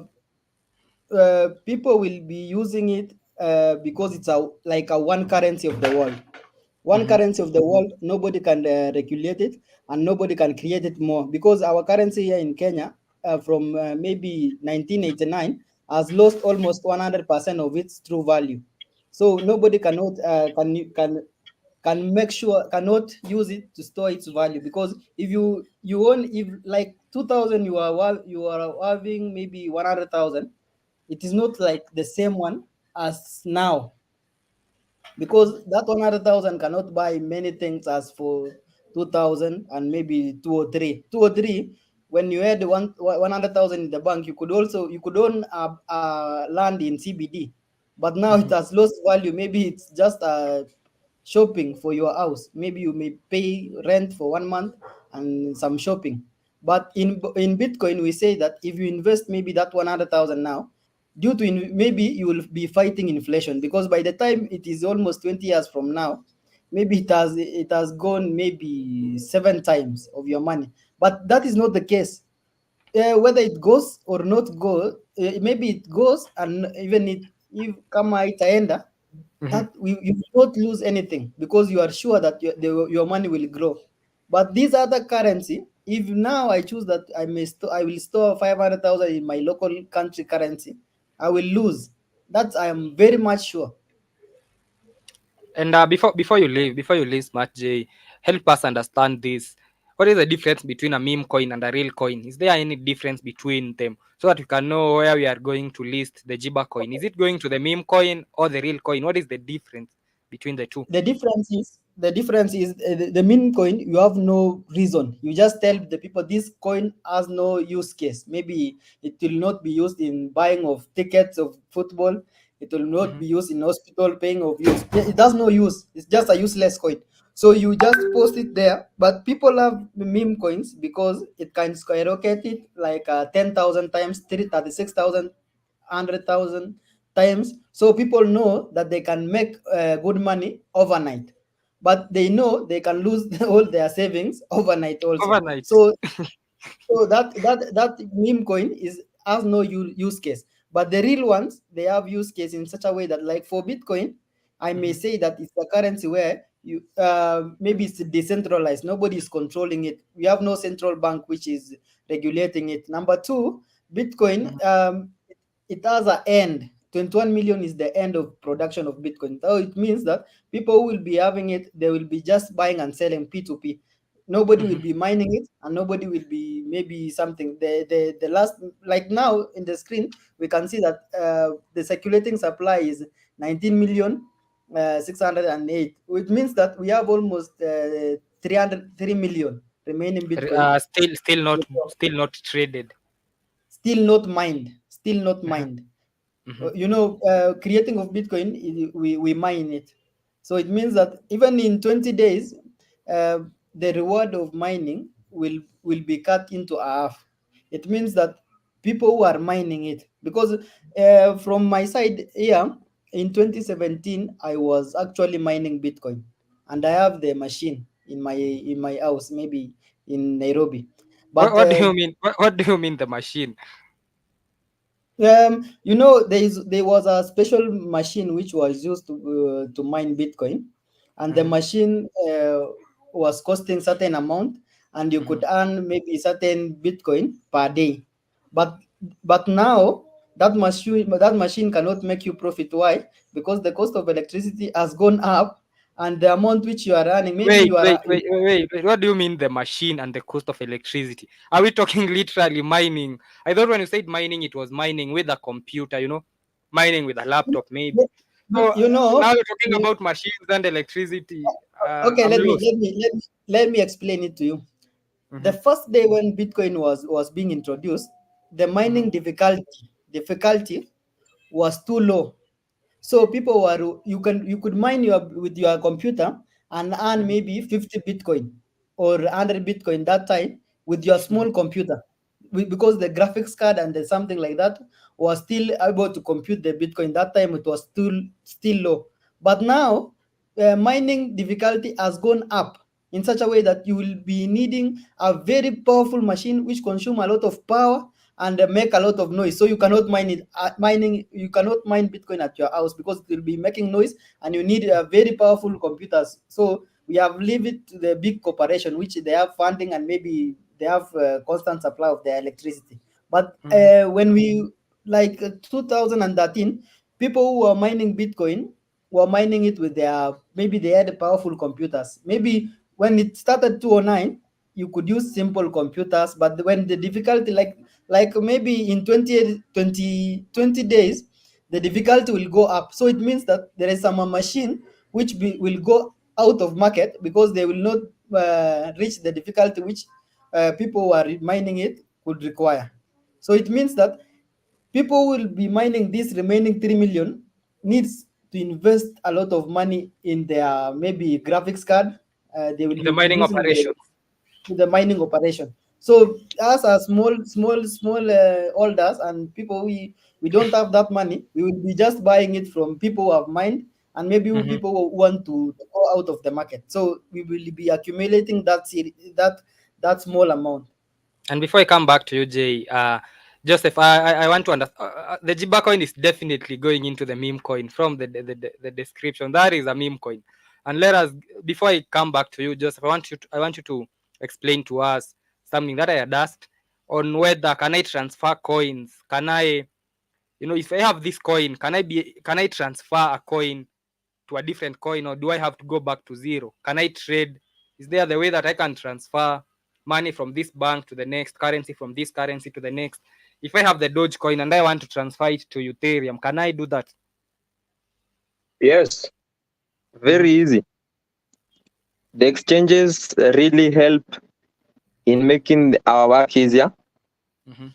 People will be using it because it's a like a one currency of the world. One mhm, currency of the world, nobody can regulate it, and nobody can create it more, because our currency here in Kenya from maybe 1989 has lost almost 100% of its true value. So nobody cannot can make sure cannot use it to store its value, because if you own, if like 2000 you are having maybe 100,000, it is not like the same one as now, because that 100,000 cannot buy many things as for 2,000 and maybe 2 or 3. When you had 100,000 in the bank, you could own land in CBD, but now it mhm. has lost value. Maybe it's just shopping for your house. Maybe you may pay rent for 1 month and some shopping. But in Bitcoin, we say that if you invest maybe that 100,000 now, maybe you will be fighting inflation, because by the time it is almost 20 years from now, maybe it has gone maybe 7 times of your money. But that is not the case. Whether it goes or not go, maybe it goes, and even if kama itaenda, Mhm. that you will not lose anything, because you are sure that your money will grow. But this other currency, if now I choose that I will store 500,000 in my local country currency, I will lose. That I am very much sure. And before you leave, Smart J, help us understand this. What is the difference between a meme coin and a real coin? Is there any difference between them so that we can know where we are going to list the Jiba coin? Is it going to the meme coin or the real coin? What is the difference between the two? The difference is the meme coin, you have no reason. You just tell the people this coin has no use case. Maybe it will not be used in buying of tickets of football. It will not Mhm, be used in hospital paying of use. It has no use. It's just a useless coin. So you just post it there. But people love meme coins because it can skyrocket it like 10,000 times, 36,000, 100,000 times. So people know that they can make good money overnight, but they know they can lose all their savings overnight also. overnight. So that meme coin has no use case. But the real ones, they have use case in such a way that, like for Bitcoin, I may Mhm, say that it's a currency where you maybe it's decentralized. Nobody is controlling it. We have no central bank which is regulating it. Number two, Bitcoin, mhm, it has an end. 21 million is the end of production of Bitcoin. So it means that people who will be having it, they will be just buying and selling P2P. Nobody will mhm. be mining it, and nobody will be maybe something. The last, like now in the screen, we can see that the circulating supply is 19 million 608, which means that we have almost 303 million remaining Bitcoin. Still not traded. Still not mined. Still not Mhm, mined. mhm, Creating of Bitcoin, we mine it. So it means that even in 20 days, uh, the reward of mining will be cut into half. It means that people who are mining it, because from my side here in 2017, I was actually mining Bitcoin, and I have the machine in my house, maybe in Nairobi. What, But what do you mean? What do you mean the machine? there was a special machine which was used to mine Bitcoin, and the Mhm. machine was costing certain amount, and you Mhm. could earn maybe certain Bitcoin per day. But now that machine cannot make you profit. Why? Because the cost of electricity has gone up, and the amount which you are earning, maybe Wait, you are wait, wait, wait, wait, wait. What do you mean the machine and the cost of electricity? Are we talking literally mining? I thought when you said mining, it was mining with a computer, mining with a laptop, maybe. but So now you're talking you- about machines and electricity. okay, I'm let me lost. let me let me let me explain it to you. The Hmm. first day when Bitcoin was being introduced, the Hmm. mining difficulty was too low. So people were you could mine with your computer and earn Hmm. maybe 50 Bitcoin or 100 Bitcoin that time with your Hmm. small computer. Because the graphics card and the something like that was still able to compute the Bitcoin. That time it was still low. But now mining difficulty has gone up in such a way that you will be needing a very powerful machine which consume a lot of power and make a lot of noise. So you cannot you cannot mine Bitcoin at your house because it will be making noise, and you need very powerful computers. So we have leave it to the big corporation, which they have funding and maybe they have constant supply of their electricity. But Hmm. when we like 2013, people who were mining Bitcoin were mining it with their, maybe they had powerful computers. Maybe when it started 2009, you could use simple computers, but when the difficulty, like maybe in 20 days, the difficulty will go up. So it means that there is some machine which will go out of market because they will not reach the difficulty which people who are mining it would require. So it means that people will be mining this remaining 3 million needs to invest a lot of money in their maybe graphics card. They will In the be mining using operation. the mining operation. So us as small holders and people, we don't have that money. We will be just buying it from people who have mined, and maybe Hmm. people who want to go out of the market. So we will be accumulating that small amount. And before I come back to you, Jay, Joseph, I want to understand. The Jiba coin is definitely going into the meme coin from the description. That is a meme coin. And let us, before I come back to you, Joseph, I want you to explain to us something that I had asked on whether can I transfer coins? Can I, if I have this coin, can I transfer a coin to a different coin, or do I have to go back to zero? Can I trade? Is there the way that I can transfer money from this bank to the next, currency from this currency to the next? If I have the Dogecoin and I want to transfer it to Ethereum, can I do that? Yes, Mm-hmm. very easy. The exchanges really help in making our work easier. Mm-hmm.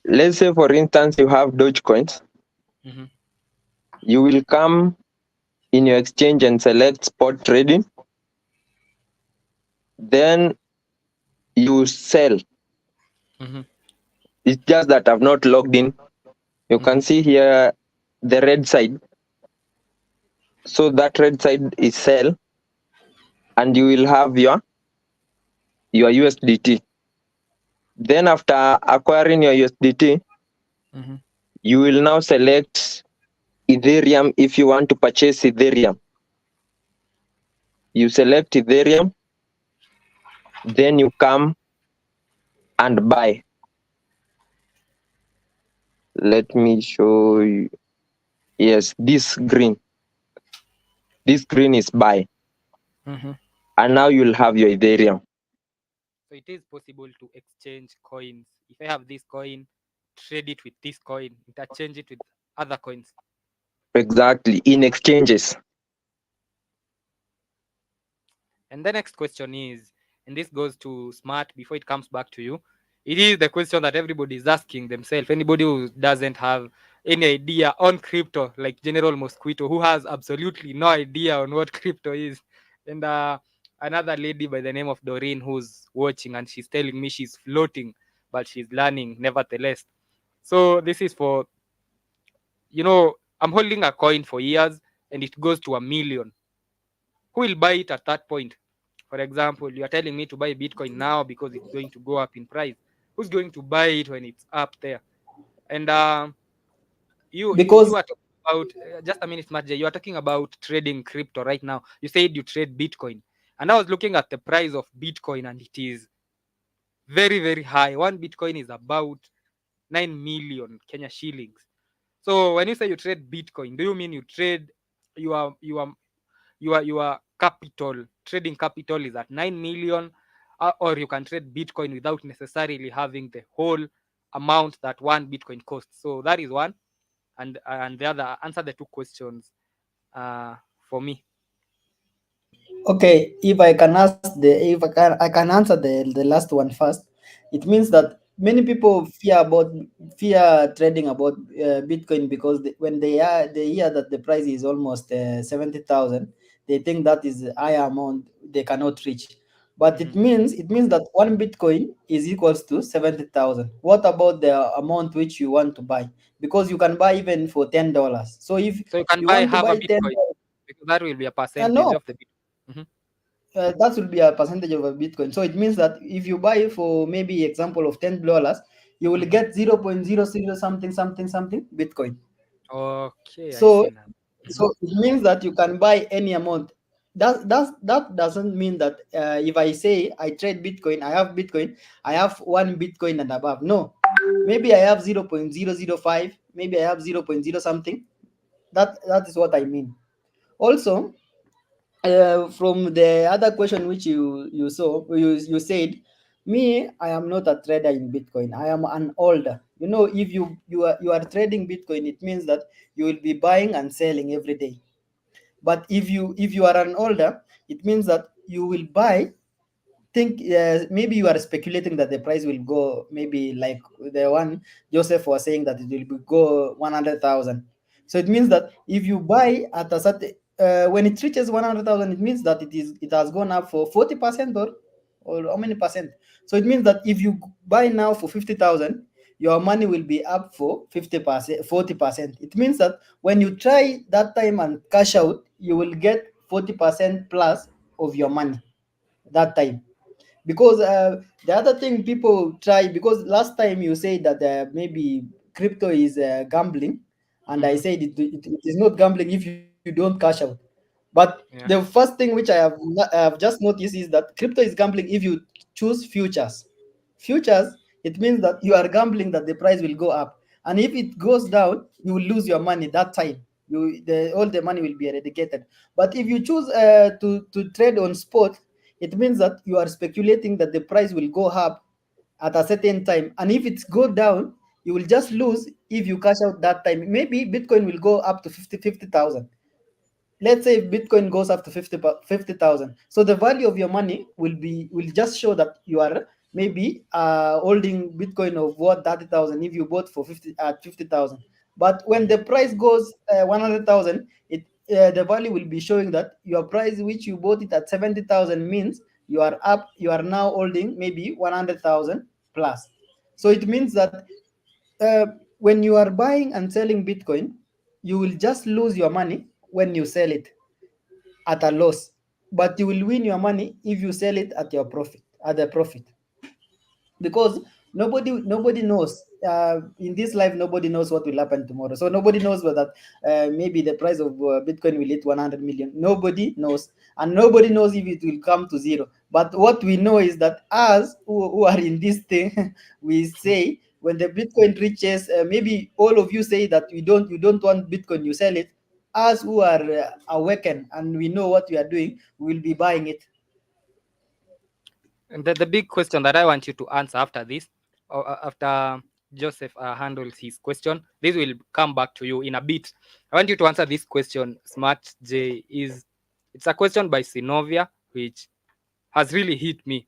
Let's say, for instance, you have Dogecoins. Mm-hmm. You will come in your exchange and select spot trading. Then you sell. Mm-hmm. It's just that I've not logged in. You Mm-hmm. can see here the red side. So that red side is sell, and you will have your USDT. Then after acquiring your USDT, Mm-hmm. you will now select Ethereum if you want to purchase Ethereum. You select Ethereum, then you come and buy. Let me show you. Yes, this green is buy, Mm-hmm. and now you'll have your Ethereum. So it is possible to exchange coins. If I have this coin, trade it with this coin, interchange it with other coins. Exactly, in exchanges. And the next question is, and this goes to Smart before it comes back to you. It is the question that everybody is asking themselves. Anybody who doesn't have any idea on crypto, like General Mosquito, who has absolutely no idea on what crypto is. And another lady by the name of Doreen who's watching, and she's telling me she's floating, but she's learning nevertheless. So this is for, I'm holding a coin for years and it goes to 1 million. who will buy it at that point? For example, you are telling me to buy Bitcoin now because it's going to go up in price. Who's going to buy it when it's up there? And you Because are talking about just a minute, Marjay. You are talking about trading crypto right now. You said you trade Bitcoin, and I was looking at the price of Bitcoin, and it is very very high. One Bitcoin is about 9 million Kenya shillings. So when you say you trade Bitcoin, do you mean you trade your capital, trading capital is at 9 million, or you can trade Bitcoin without necessarily having the whole amount that one Bitcoin costs? So that is one, and the other, answer the two questions for me. okay, if I can ask I can answer the last one first. It means that many people fear trading about Bitcoin because when they hear that the price is almost 70,000, they think that is a high amount they cannot reach. But Mhm. it means that one Bitcoin is equals to 70,000. What about the amount which you want to buy? Because you can buy even for $10. So if So you can you buy want to half a buy ten, Bitcoin because that will be a percentage no, of the Bitcoin. Mhm. that will be a percentage of a Bitcoin. So it means that if you buy for maybe example of $10, you will Mhm. get 0.00 something something something Bitcoin. Okay, I So see now. Mhm. it means that you can buy any amount. That doesn't mean that if I say I trade Bitcoin, I have Bitcoin, I have one Bitcoin and above. No, maybe I have 0.005, maybe I have 0.0 something. That is what I mean. Also, from the other question which you said, me, I am not a trader in Bitcoin. I am an holder. If you are trading Bitcoin, it means that you will be buying and selling every day. But if you are an holder, it means that you will buy, think maybe you are speculating that the price will go, maybe like the one Joseph was saying, that it will go 100,000. So it means that if you buy at a certain when it reaches 100,000, it means that it has gone up for 40%, or how many percent. So it means that if you buy now for 50,000, your money will be up for 50%, 40%. It means that when you try that time and cash out, you will get 40% plus of your money that time. Because the other thing people try, because last time you said that maybe crypto is gambling, and I Mhm. said it is not gambling if you don't cash out. But the Yeah. first thing which I have just noticed is that crypto is gambling if you choose futures. It means that you are gambling that the price will go up, and if it goes down, you will lose your money that time. All the money will be eradicated. But if you choose to trade on spot, it means that you are speculating that the price will go up at a certain time, and if it's go down, you will just lose if you cash out that time. Maybe Bitcoin will go up to 50,000. Let's say if Bitcoin goes up to 50,000, so the value of your money will just show that you are maybe holding Bitcoin of what 30,000 if you bought for 50,000. But when Mhm. the price goes 100,000, the value will be showing that your price which you bought it at 70,000 means you are now holding maybe 100,000 plus. So it means that uh, when you are buying and selling Bitcoin, you will just lose your money when you sell it at a loss, but you will win your money if you sell it at the profit. Because nobody knows, in this life nobody knows what will happen tomorrow. So nobody knows whether maybe the price of Bitcoin will hit 100 million. Nobody knows, and nobody knows if it will come to zero. But what we know is that us who are in this thing, we say when the Bitcoin reaches, maybe all of you say that you don't want Bitcoin, you sell it. Us who are awakened and we know what we are doing, we will be buying it. And the big question that I want you to answer after this, or after Joseph handles his question, this will come back to you in a bit. I want you to answer this question, Smart J. It's a question by Sinovia, which has really hit me.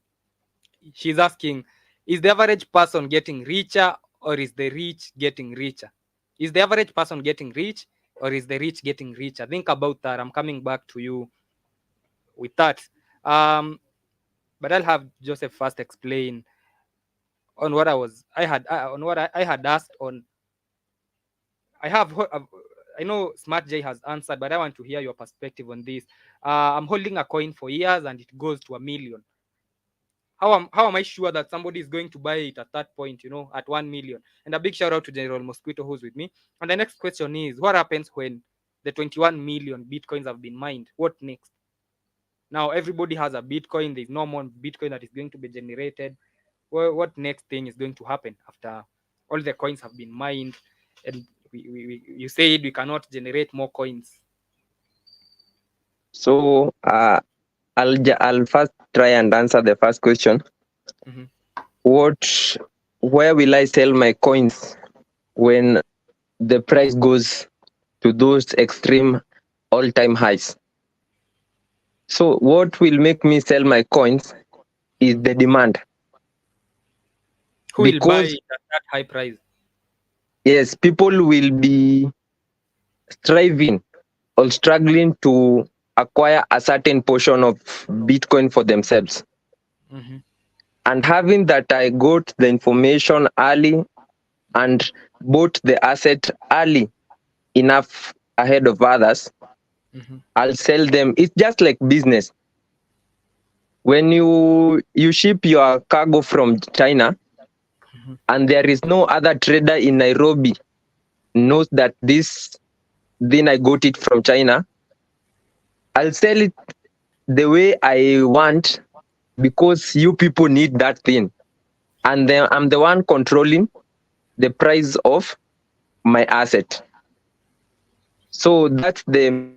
She's asking, is the average person getting richer, or is the rich getting richer? Is the average person getting rich, or is the rich getting richer? Think about that. I'm coming back to you with that. Um, but I'll have Joseph first explain on what I had on what I had asked on. I have I know Smart J has answered, but I want to hear your perspective on this. I'm holding a coin for years and it goes to 1 million. How am I sure that somebody is going to buy it at that point, at 1 million? And a big shout out to General Mosquito who's with me. And the next question is, what happens when the 21 million bitcoins have been mined? What next? Now everybody has a bitcoin. There's no more bitcoin that is going to be generated. What next thing is going to happen after all the coins have been mined? And you said we cannot generate more coins. So I'll first try and answer the first question. Mhm. Where will I sell my coins when the price goes to those extreme all-time highs? So what will make me sell my coins is the demand. Who will buy Because it at that high price? yes, people will be striving or struggling to acquire a certain portion of Bitcoin for themselves. Mm-hmm. And having that, I got the information early and bought the asset early enough ahead of others. Mm-hmm. I'll sell them. It's just like business. When you ship your cargo from China, Mhm. and there is no other trader in Nairobi knows that this then I got it from China, I'll sell it the way I want because you people need that thing. And then I'm the one controlling the price of my asset. So that's the main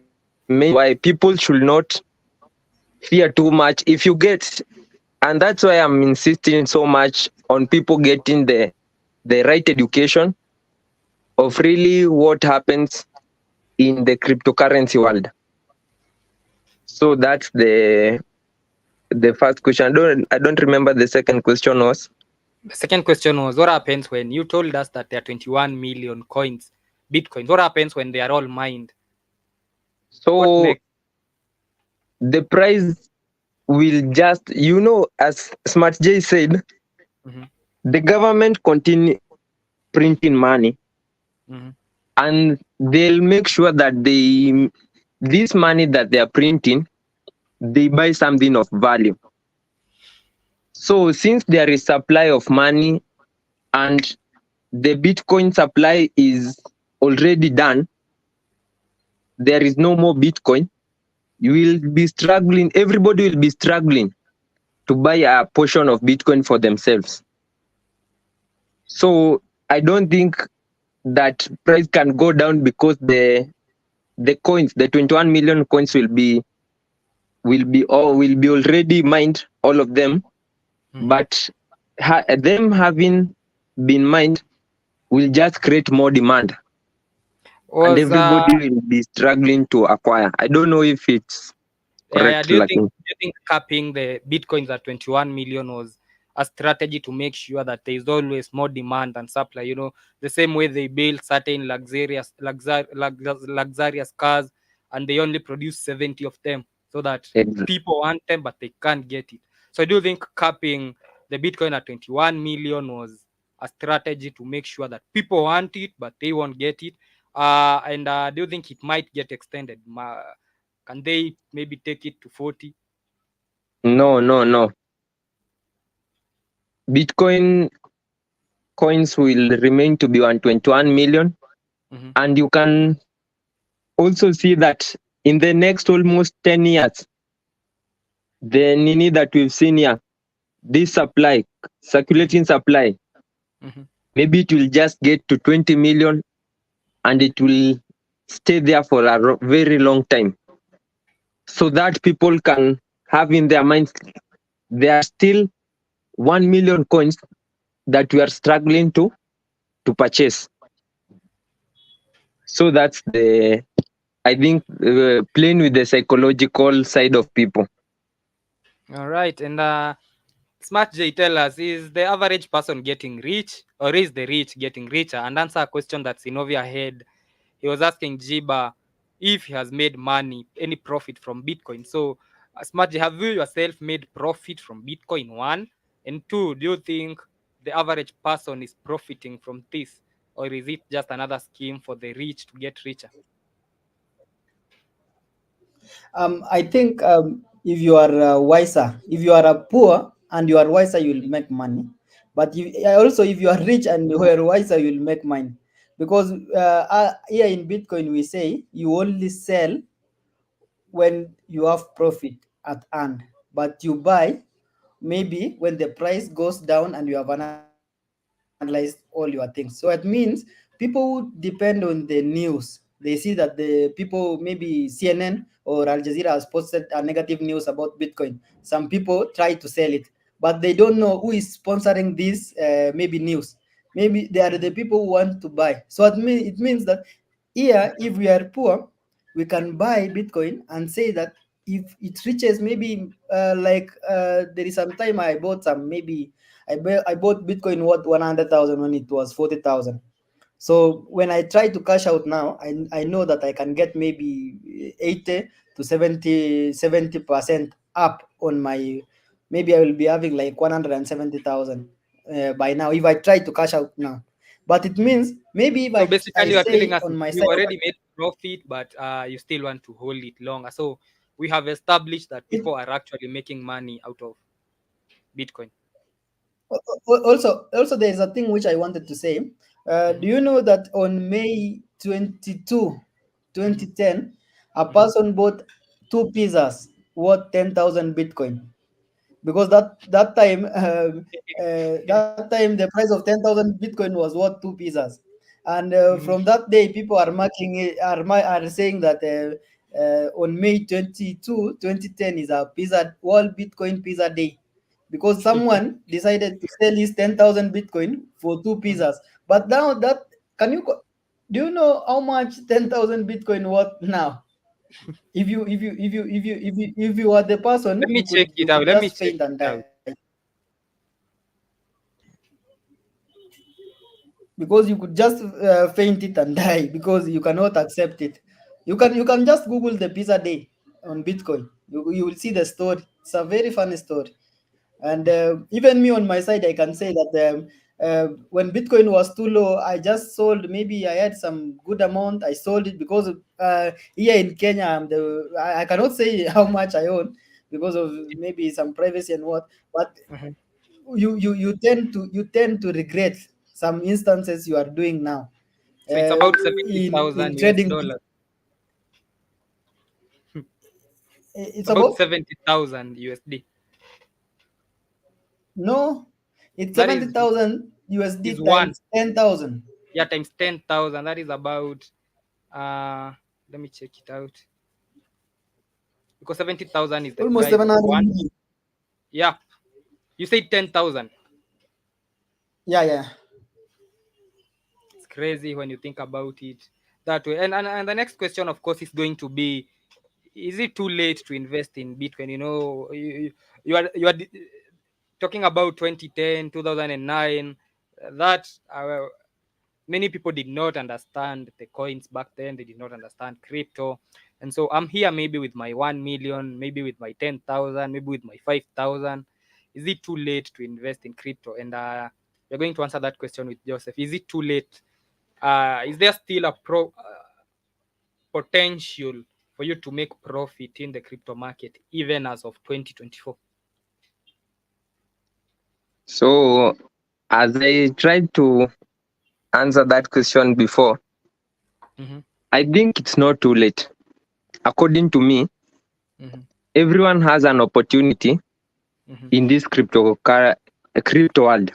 reason why people should not fear too much. If you get, and that's why I'm insisting so much on people getting the right education of really what happens in the cryptocurrency world. So that's the first question. I don't remember the second question was. The second question was, what happens when you told us that there are 21 million coins, bitcoins? What happens when they are all mined? What So next? the price will just, as Smart J said, Mm-hmm. the government continue printing money Mm-hmm. and they'll make sure that this money that they are printing, they buy something of value. So since there is supply of money and the Bitcoin supply is already done, there is no more Bitcoin. You will be struggling, everybody will be struggling to buy a portion of Bitcoin for themselves. So I don't think that price can go down because the coins, the 21 million coins will be already mined, all of them. Mm-hmm. But them having been mined will just create more demand, and Was everybody will be struggling to acquire. I don't know if it's yeah, correct, like. do you think capping the bitcoins at 21 million was a strategy to make sure that there is always more demand than supply? The same way they build certain luxurious cars and they only produce 70 of them so that people want them but they can't get it. So I do think capping the bitcoin at 21 million was a strategy to make sure that people want it but they won't get it. And do you think it might get extended? Can they maybe take it to 40? No, no, no. Bitcoin coins will remain to be 121 million. Mm-hmm. And you can also see that in the next almost 10 years, the Nini that we've seen here, this supply, circulating supply, Mm-hmm. maybe it will just get to 20 million and it will stay there for a very long time. So that people can have in their minds, there are still 1 million coins that we are struggling to purchase. So that's I think, playing with the psychological side of people. All right. And Smart J, tell us, is the average person getting rich or is the rich getting richer? And answer a question that's in over your head. He was asking Jiba if he has made money, any profit from Bitcoin. So, Smart J, have you yourself made profit from Bitcoin? One. And two, do you think the average person is profiting from this? Or is it just another scheme for the rich to get richer? I think if you are wiser, if you are poor and you are wiser, you'll make money. But also, if you are rich and you are wiser, you'll make money. Because here in Bitcoin, we say you only sell when you have profit at hand, but you buy maybe when the price goes down and you have analyzed all your things. So it means people who depend on the news, they see that the people, maybe CNN or Al Jazeera has posted a negative news about Bitcoin. Some people try to sell it, but they don't know who is sponsoring this maybe news. Maybe they are the people who want to buy. So it means that here, if we are poor, we can buy Bitcoin and say that if it reaches maybe there is some time I bought some, maybe I bought Bitcoin worth 100,000 when it was 40,000. So when I try to cash out now, I know that I can get maybe 80 to 70% up on my, maybe I will be having like 170,000 by now if I try to cash out now. But it means maybe if So I basically, you are telling say us on my you side, already made profit, but you still want to hold it longer. So we have established that it, people are actually making money out of Bitcoin. also there is a thing which I wanted to say. Mhm, Do you know that on May 22, mhm, 2010, a mhm. person bought two pizzas worth 10,000 Bitcoin? Because that time the price of 10,000 Bitcoin was worth two pizzas, and Mhm. from that day people are marking it, are saying that on May 22, 2010 is a pizza World Bitcoin Pizza Day, because someone decided to sell his 10,000 Bitcoin for two Mhm. pizzas. But now that, can you do you know how much 10,000 Bitcoin worth now? If you are the person, Let me you check could it you out. could Let me just check faint it and out. die, because you could just faint it and die because you cannot accept it. You can just Google the pizza day on Bitcoin. You will see the story. It's a very funny story. And even me on my side, I can say that when Bitcoin was too low, I just sold. Maybe I had some good amount. I sold it because here in Kenya, I cannot say how much I own because of maybe some privacy and what. But Mhm. you tend to regret some instances you are doing now So it's about in 70,000 US trading. dollars. It's About about, 70,000 USD. no, it's That 70,000 is USD one. times 10,000, Yeah, times 10,000. That is about uh let me check it out. Because 70,000 is the almost price of 700 one. million. Yeah. You say 10,000. Yeah, yeah. It's crazy when you think about it that way. And the next question, of course, is going to be: is it too late to invest in Bitcoin? You are talking about 2010, 2009. That many people did not understand the coins back then. They did not understand crypto, and so I'm here maybe with my 1 million, maybe with my 10,000, maybe with my 5,000. Is it too late to invest in crypto? And we're going to answer that question with Joseph. Is it too late? Is there still a potential for you to make profit in the crypto market even as of 2024? So, as I tried to answer that question before, Mm-hmm. I think it's not too late. According to me, Mm-hmm. everyone has an opportunity Mm-hmm. in this crypto world.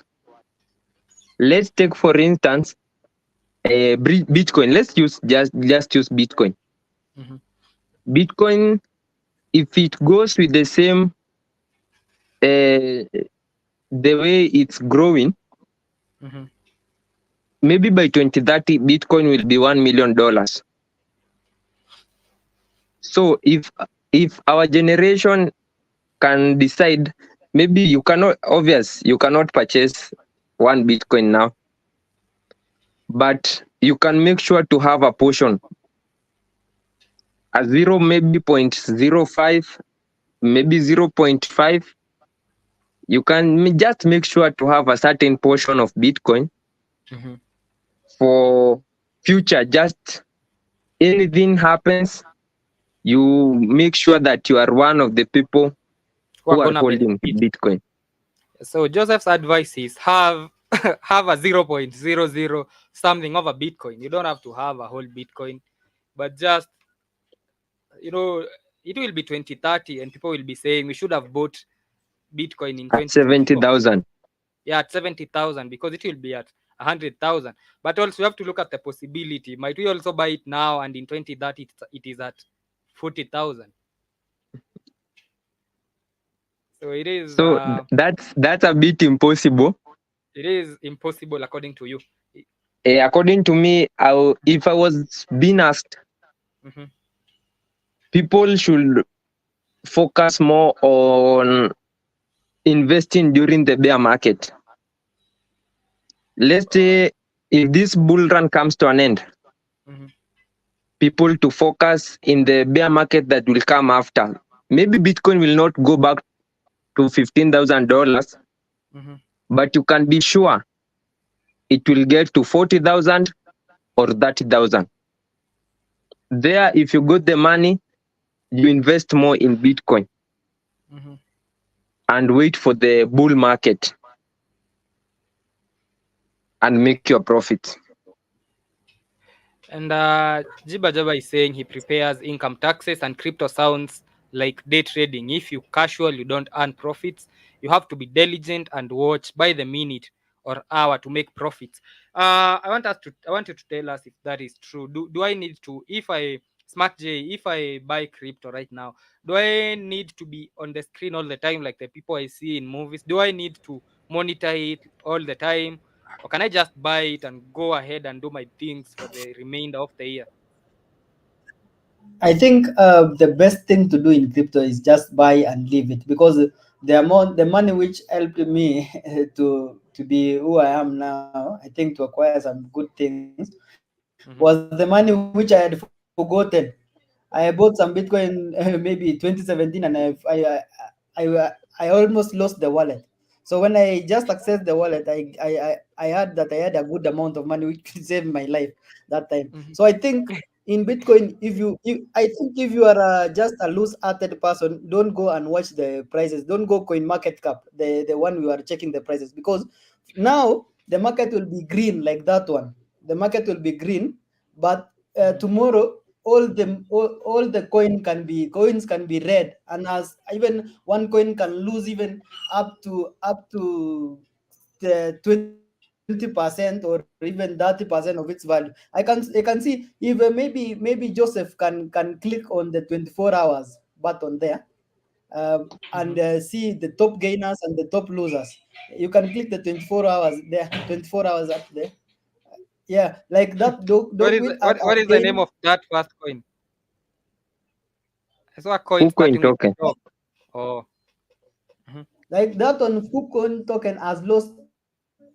Let's take, for instance, Bitcoin. Let's just use Bitcoin. Mm-hmm. Bitcoin, if it goes with the same the way it's growing, Mm-hmm. maybe by 2030, Bitcoin will be $1 million. So if our generation can decide, maybe you cannot purchase one Bitcoin now, but you can make sure to have a portion, a zero, maybe 0.05, maybe 0.5. You can just make sure to have a certain portion of Bitcoin Mm-hmm. for future. Just anything happens, you make sure that you are one of the people Who are who are gonna holding benefit. Bitcoin. So Joseph's advice is have have a 0.00 something of a Bitcoin. You don't have to have a whole Bitcoin, but just, you know, it will be 2030 and people will be saying we should have bought Bitcoin in At 2024. 70,000. Yeah, at 70,000, because it will be at 100,000. But also, we have to look at the possibility. Might we also buy it now and in 2030 it is at 40,000? So So that's a bit impossible. it is impossible according to you. According to me, if I was being asked, Mm-hmm. people should focus more on investing during the bear market. Let's say if this bull run comes to an end, Mm-hmm. people to focus in the bear market that will come after. Maybe Bitcoin will not go back to $15,000, Mm-hmm. but you can be sure it will get to 40,000 or 30,000. There, if you got the money, you invest more in Bitcoin Mm-hmm. and wait for the bull market and make your profit. And Jiba Jaba is saying he prepares income taxes, and crypto sounds like day trading. If you casual, you don't earn profits. You have to be diligent and watch by the minute or hour to make profits. I want you to tell us if that is true. Do I need to, if I Smart J, if I buy crypto right now, do I need to be on the screen all the time like the people I see in movies? Do I need to monitor it all the time? Or can I just buy it and go ahead and do my things for the remainder of the year? I think the best thing to do in crypto is just buy and leave it, because the money which helped me to be who I am now, I think, to acquire some good things, was the money which I had forgotten. I bought some Bitcoin maybe 2017, and I almost lost the wallet. So when I just accessed the wallet, I heard that I had a good amount of money which could save my life that time. So I Mhm, think in Bitcoin, I think if you are just a loose-hearted person, don't go and watch the prices. Don't go Coin Market Cap, the one we are checking the prices, because now the market will be green like that one. The market will be green, but mhm, tomorrow all the coins can be red, and as even one coin can lose even up to the 20% or even 30% of its value. I can see if maybe Joseph can click on the 24 hours button there, and mhm. see the top gainers and the top losers. You can click the 24 hours there, 24 hours up there. Yeah, like that. Dog with What has is the name gained, of that first coin? I saw a coin KuCoin starting with a token. dog. Oh, mhm, like that on KuCoin token has lost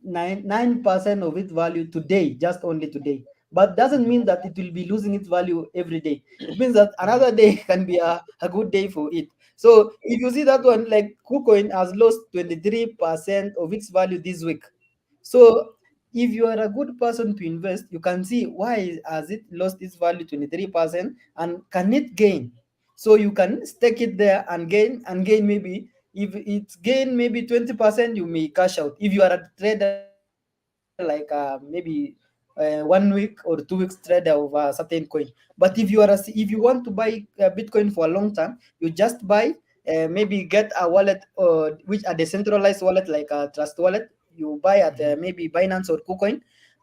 9% of its value today, just only today. But doesn't mean mhm, that it will be losing its value every day. It means that mhm, another day can be a good day for it. So if you see that one, like KuCoin has lost 23% of its value this week. So if you are a good person to invest, you can see why has it lost its value 23% and can it gain. So you can stake it there and gain maybe, if it's gain maybe 20%, you may cash out. If you are a trader like maybe 1 week or 2 weeks trader of a certain coin. But if you want to buy Bitcoin for a long time, you just buy, maybe get a wallet, which a decentralized wallet like a Trust Wallet. You buy at mhm, maybe Binance or KuCoin,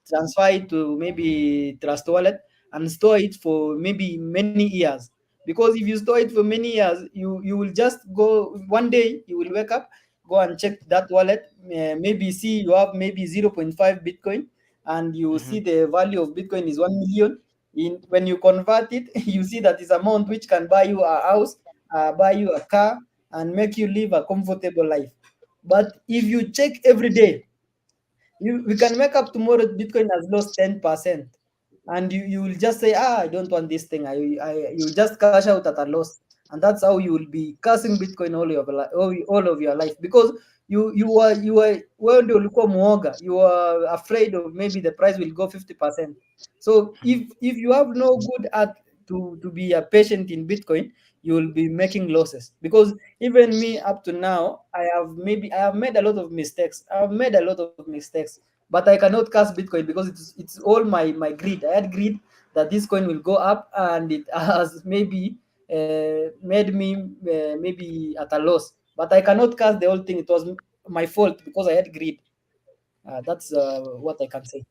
transfer it to maybe Trust Wallet, and store it for maybe many years. Because if you store it for many years, you will just go one day, you will wake up, go and check that wallet, maybe see you have maybe zero point 0.5 Bitcoin, and you mhm, see the value of Bitcoin is 1 million. When you convert it, you see that is amount which can buy you a house, buy you a car, and make you live a comfortable life. But if you check every day, we can wake up tomorrow, Bitcoin has lost 10%. And you will just say, I don't want this thing. You just cash out at a loss. And that's how you will be cursing Bitcoin all of your life, because you are when you look muoga, you are afraid of maybe the price will go 50%. So if you have no good at to be a patient in Bitcoin, you will be making losses. Because even me up to now, I have made a lot of mistakes. I have made a lot of mistakes, but I cannot curse Bitcoin because it's all my greed. I had greed that this coin will go up, and it has maybe made me maybe at a loss. But I cannot curse the whole thing. It was my fault because I had greed. That's what I can say.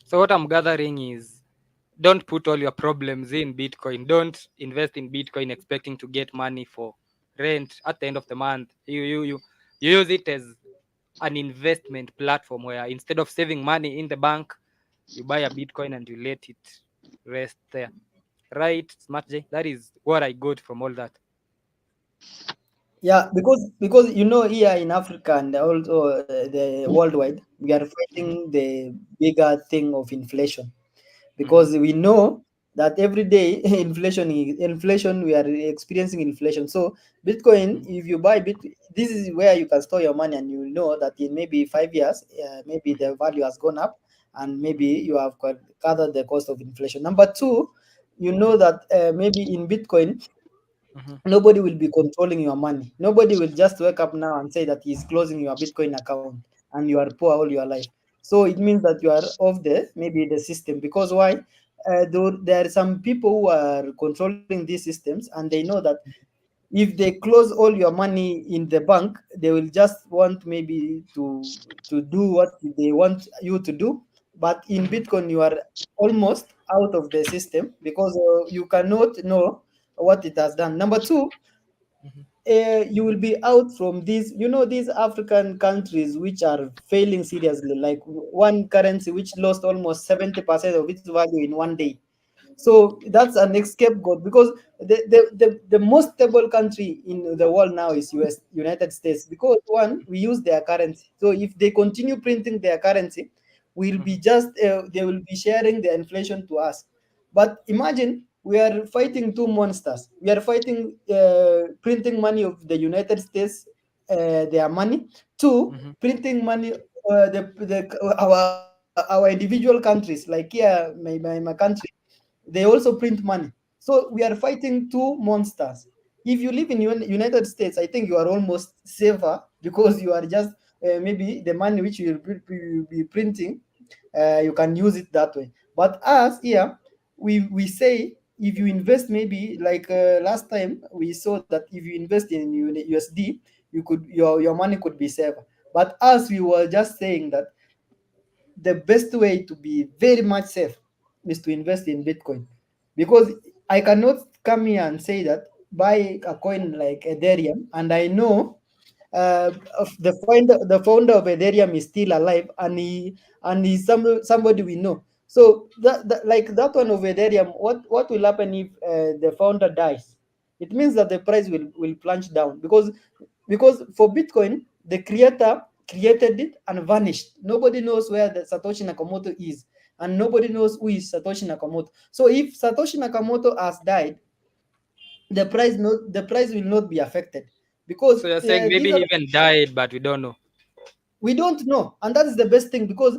So what I'm gathering is, don't put all your problems in Bitcoin. Don't invest in Bitcoin expecting to get money for rent at the end of the month. You use it as an investment platform where instead of saving money in the bank, you buy a Bitcoin and you let it rest there. Right, Smart J? That is what I got from all that. Yeah, because here in Africa and also the worldwide, we are Mm-hmm. fighting the bigger thing of inflation, Mm-hmm. because we know that every day inflation, we are experiencing inflation. So Bitcoin, if you buy this is where you can store your money, and you know that in maybe 5 years, maybe the value has gone up, and maybe you have gathered the cost of inflation. Number two, you know that maybe in Bitcoin, Mm-hmm. nobody will be controlling your money. Nobody will just wake up now and say that he's closing your Bitcoin account and you are poor all your life. So it means that you are off the maybe the system. Because why? Though there are some people who are controlling these systems, and they know that if they close all your money in the bank, they will just want maybe to do what they want you to do. But in Mm-hmm. Bitcoin, you are almost out of the system, because you cannot know what it has done. Number two, Mm-hmm. you will be out from these African countries which are failing seriously, like one currency which lost almost 70% of its value in one day. So that's an scapegoat, because the most stable country in the world now is United States, because one, we use their currency. So if they continue printing their currency, we'll be just they will be sharing the inflation to us. But imagine, we are fighting two monsters. We are fighting printing money of the United States, their money. Two, Mm-hmm. printing money, our individual countries, like here, my country, they also print money. So we are fighting two monsters. If you live in United States, I think you are almost safer, because you are just maybe the money which you will be printing, you can use it that way. But us here, we say, if you invest, maybe like last time we saw that if you invest in USD, your money could be safer. But us, we were just saying that the best way to be very much safe is to invest in Bitcoin, because I cannot come here and say that buy a coin like Ethereum, and I know of the founder of Ethereum is still alive, and he's somebody we know. So like that one of Ethereum, what will happen if the founder dies? It means that the price will plunge down, because for Bitcoin, the creator created it and vanished. Nobody knows where the Satoshi Nakamoto is, and nobody knows who is Satoshi Nakamoto. So if Satoshi Nakamoto has died, the price will not be affected, because So you're saying maybe these he are, even died, but we don't know. we don't know, and that is the best thing, because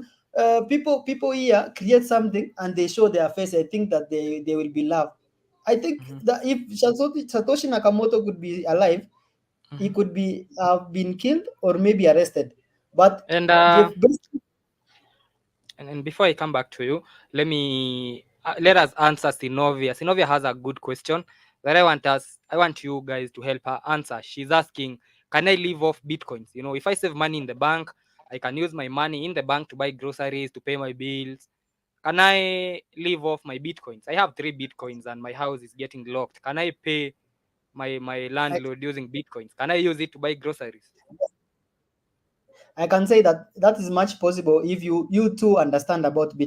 people here create something and they show their face. I think that they will be loved. I think Mm-hmm. that if Satoshi Nakamoto could be alive, he Mm-hmm. could be have been killed or maybe arrested. But And the uh, best, and before I come back to you, let us answer Sinovia. Sinovia has a good question that I want you guys to help her answer. She's asking, can I live off Bitcoins? You know, if I save money in the bank, I can use my money in the bank to buy groceries, to pay my bills. Can I live off my Bitcoins? I have 3 Bitcoins and my house is getting locked. Can I pay my I, landlord using Bitcoins? Can I use it to buy groceries? I can say that that is much possible if you too understand Bitcoin.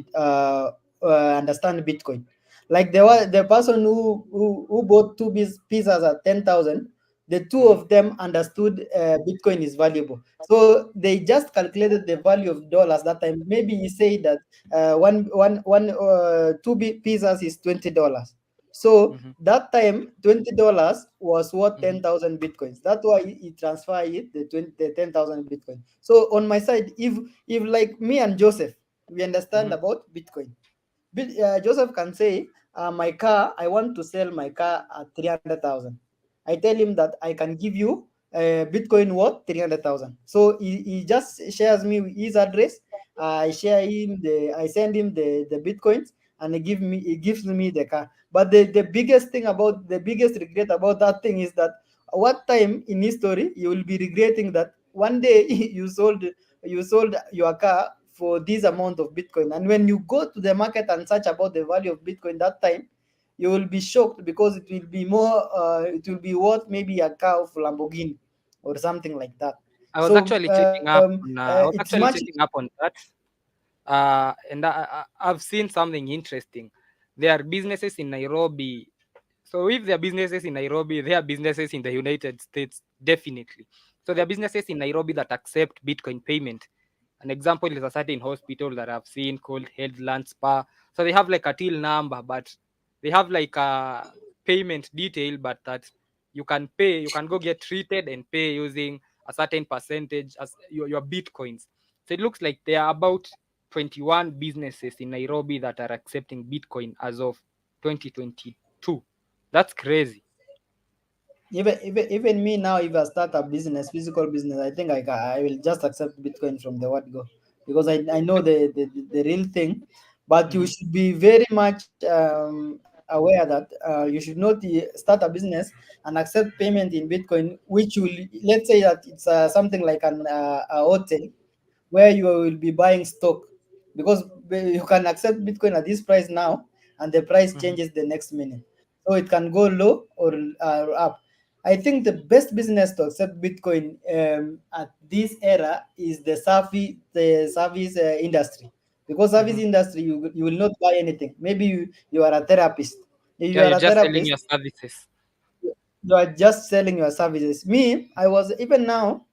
Like the person who bought two pizzas at 10,000, the two Mm-hmm. of them understood Bitcoin is valuable. So they just calculated the value of dollars that time. Maybe he said that two pizzas is $20. So Mm-hmm. that time, $20 was worth Mm-hmm. 10,000 bitcoins. That's why he transferred it the 10,000 bitcoin. So on my side, if like me and Joseph, we understand Mm-hmm. about Bitcoin. Joseph can say, my car, I want to sell my car at 300,000. I tell him that I can give you Bitcoin worth 300,000. So he just shares me his address. I send him the Bitcoins, and he gives me the car. But the biggest thing about the biggest regret about that thing is that what time in history you will be regretting that one day you sold your car for this amount of Bitcoin. And when you go to the market and search about the value of Bitcoin that time, you will be shocked because it will be it will be worth maybe a car of Lamborghini or something like that. I was So actually checking up on I was it's actually much. checking up on that. And I've seen something interesting. There are businesses in Nairobi. So if there are businesses in Nairobi, there are businesses in the United States, definitely. So there are businesses in Nairobi that accept Bitcoin payment. An example is a certain hospital that I've seen called Healthland Spa. So they have like a till number, but they have like a payment detail, but that you can pay, you can go get treated and pay using a certain percentage as your Bitcoins. So it looks like there are about 21 businesses in Nairobi that are accepting Bitcoin as of 2022. That's crazy. Even me now, if I start a business, physical business, I think I will just accept Bitcoin from the word go, because I know the real thing. But you Mhm. should be very much aware that you should not start a business and accept payment in Bitcoin, which will, let's say that it's something like a hotel where you will be buying stock, because you can accept Bitcoin at this price now, and the price Mhm. changes the next minute. So it can go low or up. I think the best business to accept Bitcoin at this era is the service industry, because service Mhm. industry you will not buy anything. Maybe you are a therapist. If you Yeah, are you're a just selling therapist, your services. you are just selling your services. Me, I was even now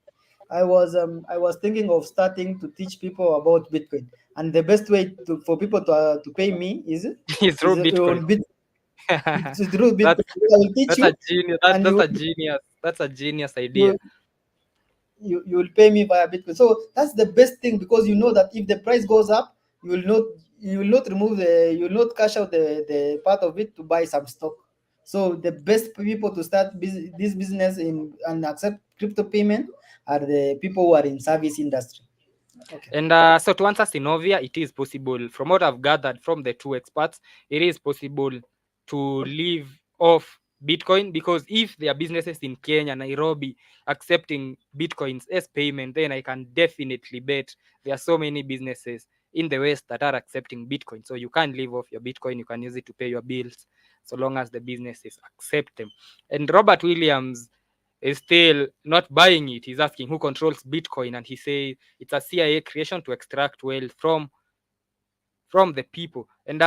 I was thinking of starting to teach people about Bitcoin, and the best way for people to pay me It's through is Bitcoin. on through Bitcoin. that's I will teach that's a you, genius. and That's a genius. That's a genius you idea. you will pay me via Bitcoin. So that's the best thing, because you know that if the price goes up, you will not you will not cash out the part of it to buy some stock. So the best people to start this business in and accept crypto payment are the people who are in service industry. Okay. And so to answer Sinovia, it is possible. From what I've gathered from the two experts, it is possible to live off Bitcoin, because if there are businesses in Kenya, Nairobi, accepting Bitcoins as payment, then I can definitely bet there are so many businesses in the West that are accepting Bitcoin. So you can live off your Bitcoin. You can use it to pay your bills, so long as the businesses accept them. And Robert Williams is still not buying it. He's asking who controls Bitcoin, and he says it's a CIA creation to extract wealth from the people. And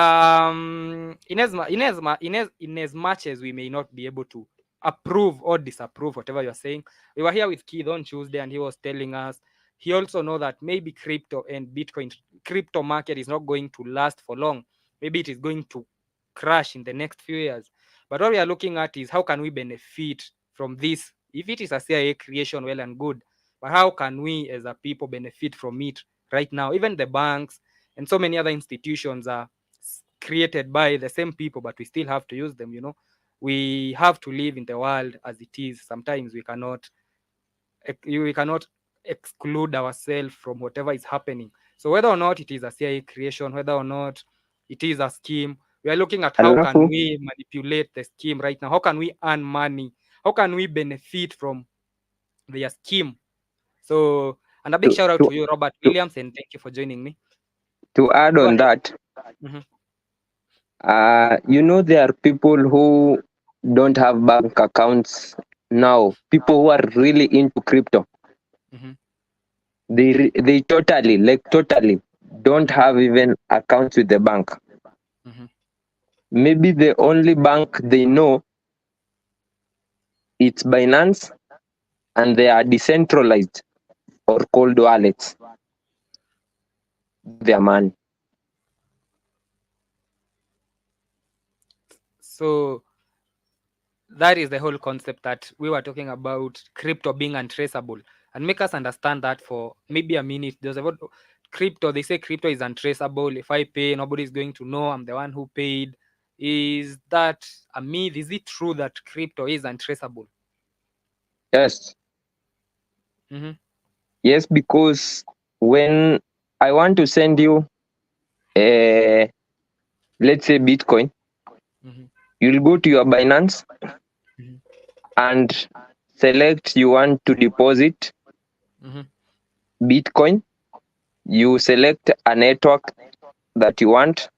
in as much as we may not be able to approve or disapprove whatever you're saying, we were here with Keith on Tuesday, and he was telling us he also know that maybe crypto and Bitcoin crypto market is not going to last for long. Maybe it is going to crash in the next few years. But what we are looking at is how can we benefit from this? If it is a CIA creation, well and good. But how can we as a people benefit from it right now? Even the banks and so many other institutions are created by the same people, but we still have to use them. We have to live in the world as it is. Sometimes we cannot exclude ourselves from whatever is happening. So whether or not it is a CIA creation, whether or not it is a scheme, we are looking at how can Alafu we manipulate the scheme right now, how can we earn money, how can we benefit from their scheme. So, and a big to shout out to to you, Robert to, Williams, and thank you for joining me. to add Go on ahead. that, Mhm. there are people who don't have bank accounts now. People who are really into crypto, Mhm. they totally don't Mhm. have even accounts with the bank. Mhm. Maybe the only bank they know it's Binance, and they are decentralized or cold wallets. Their money. So that is the whole concept that we were talking about, crypto being untraceable, and make us understand that for maybe a minute. There's about crypto. They say crypto is untraceable. If I pay, nobody's going to know I'm the one who paid. Is that a myth? Is it true that crypto is untraceable? Yes. Mm-hmm. Yes, because when I want to send you, let's say Bitcoin, Mm-hmm. you'll go to your Binance Mm-hmm. and select you want to deposit Mm-hmm. Bitcoin. You select a network that you want.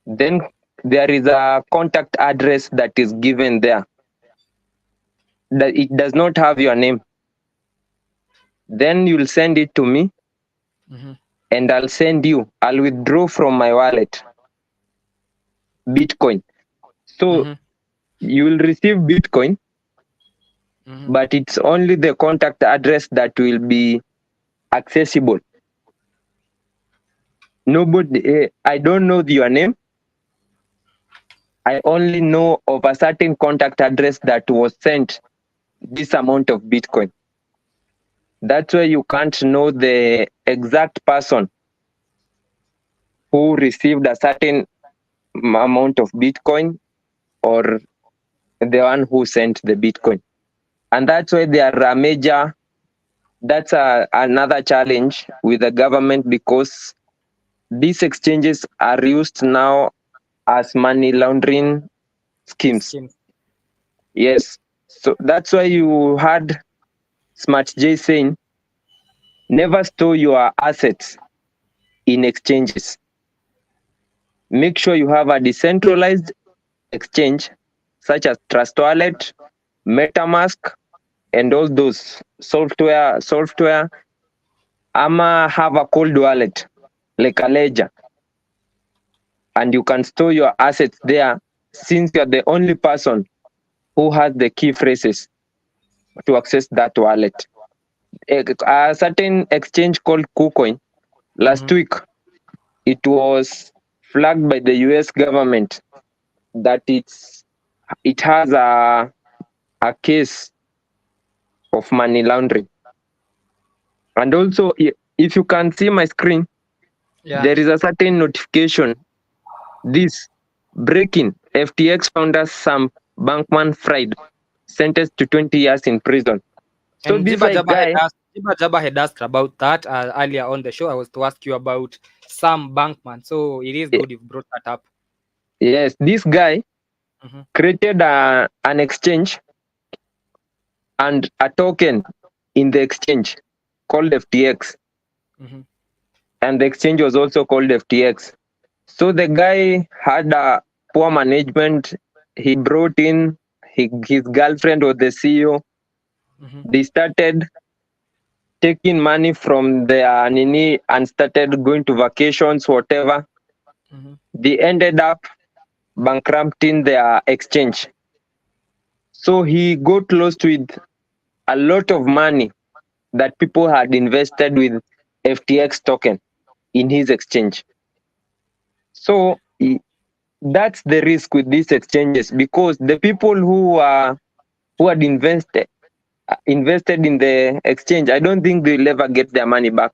Then there is a contact address that is given there. That it does not have your name. Then you'll send it to me Mm-hmm. and I'll withdraw from my wallet Bitcoin. So Mm-hmm. you will receive Bitcoin, Mm-hmm. but it's only the contact address that will be accessible. Nobody, I don't know your name. I only know of a certain contact address that was sent this amount of Bitcoin. That's why you can't know the exact person who received a certain amount of Bitcoin or the one who sent the Bitcoin. And that's why that's another challenge with the government, because these exchanges are used now as money laundering schemes. Schemes. Yes. So that's why you had Smart J saying, never store your assets in exchanges. Make sure you have a decentralized exchange such as Trust Wallet, MetaMask, and all those software. Ama have a cold wallet like a ledger, and you can store your assets there, since you're the only person who has the key phrases to access that wallet. A certain exchange called KuCoin, last Mm-hmm. week, it was flagged by the US government that it has a case of money laundering. And also, if you can see my screen, Yeah. there is a certain notification. This breaking: FTX founder Sam Bankman-Fried sentenced to 20 years in prison. So And this guy, Jiba Jaba had asked about that earlier on the show. I was to ask you about Sam Bankman. So it is good you've brought that up. yes, this guy Mm-hmm. created an exchange and a token in the exchange called FTX, Mm-hmm. and the exchange was also called FTX. So the guy had a poor management. He brought in his girlfriend was the CEO. Mm-hmm. They started taking money from their nini and started going to vacations, whatever. Mm-hmm. They ended up bankrupting their exchange. So he got lost with a lot of money that people had invested with FTX token in his exchange. So that's the risk with these exchanges, because the people who had invested in the exchange, I don't think they'll ever get their money back.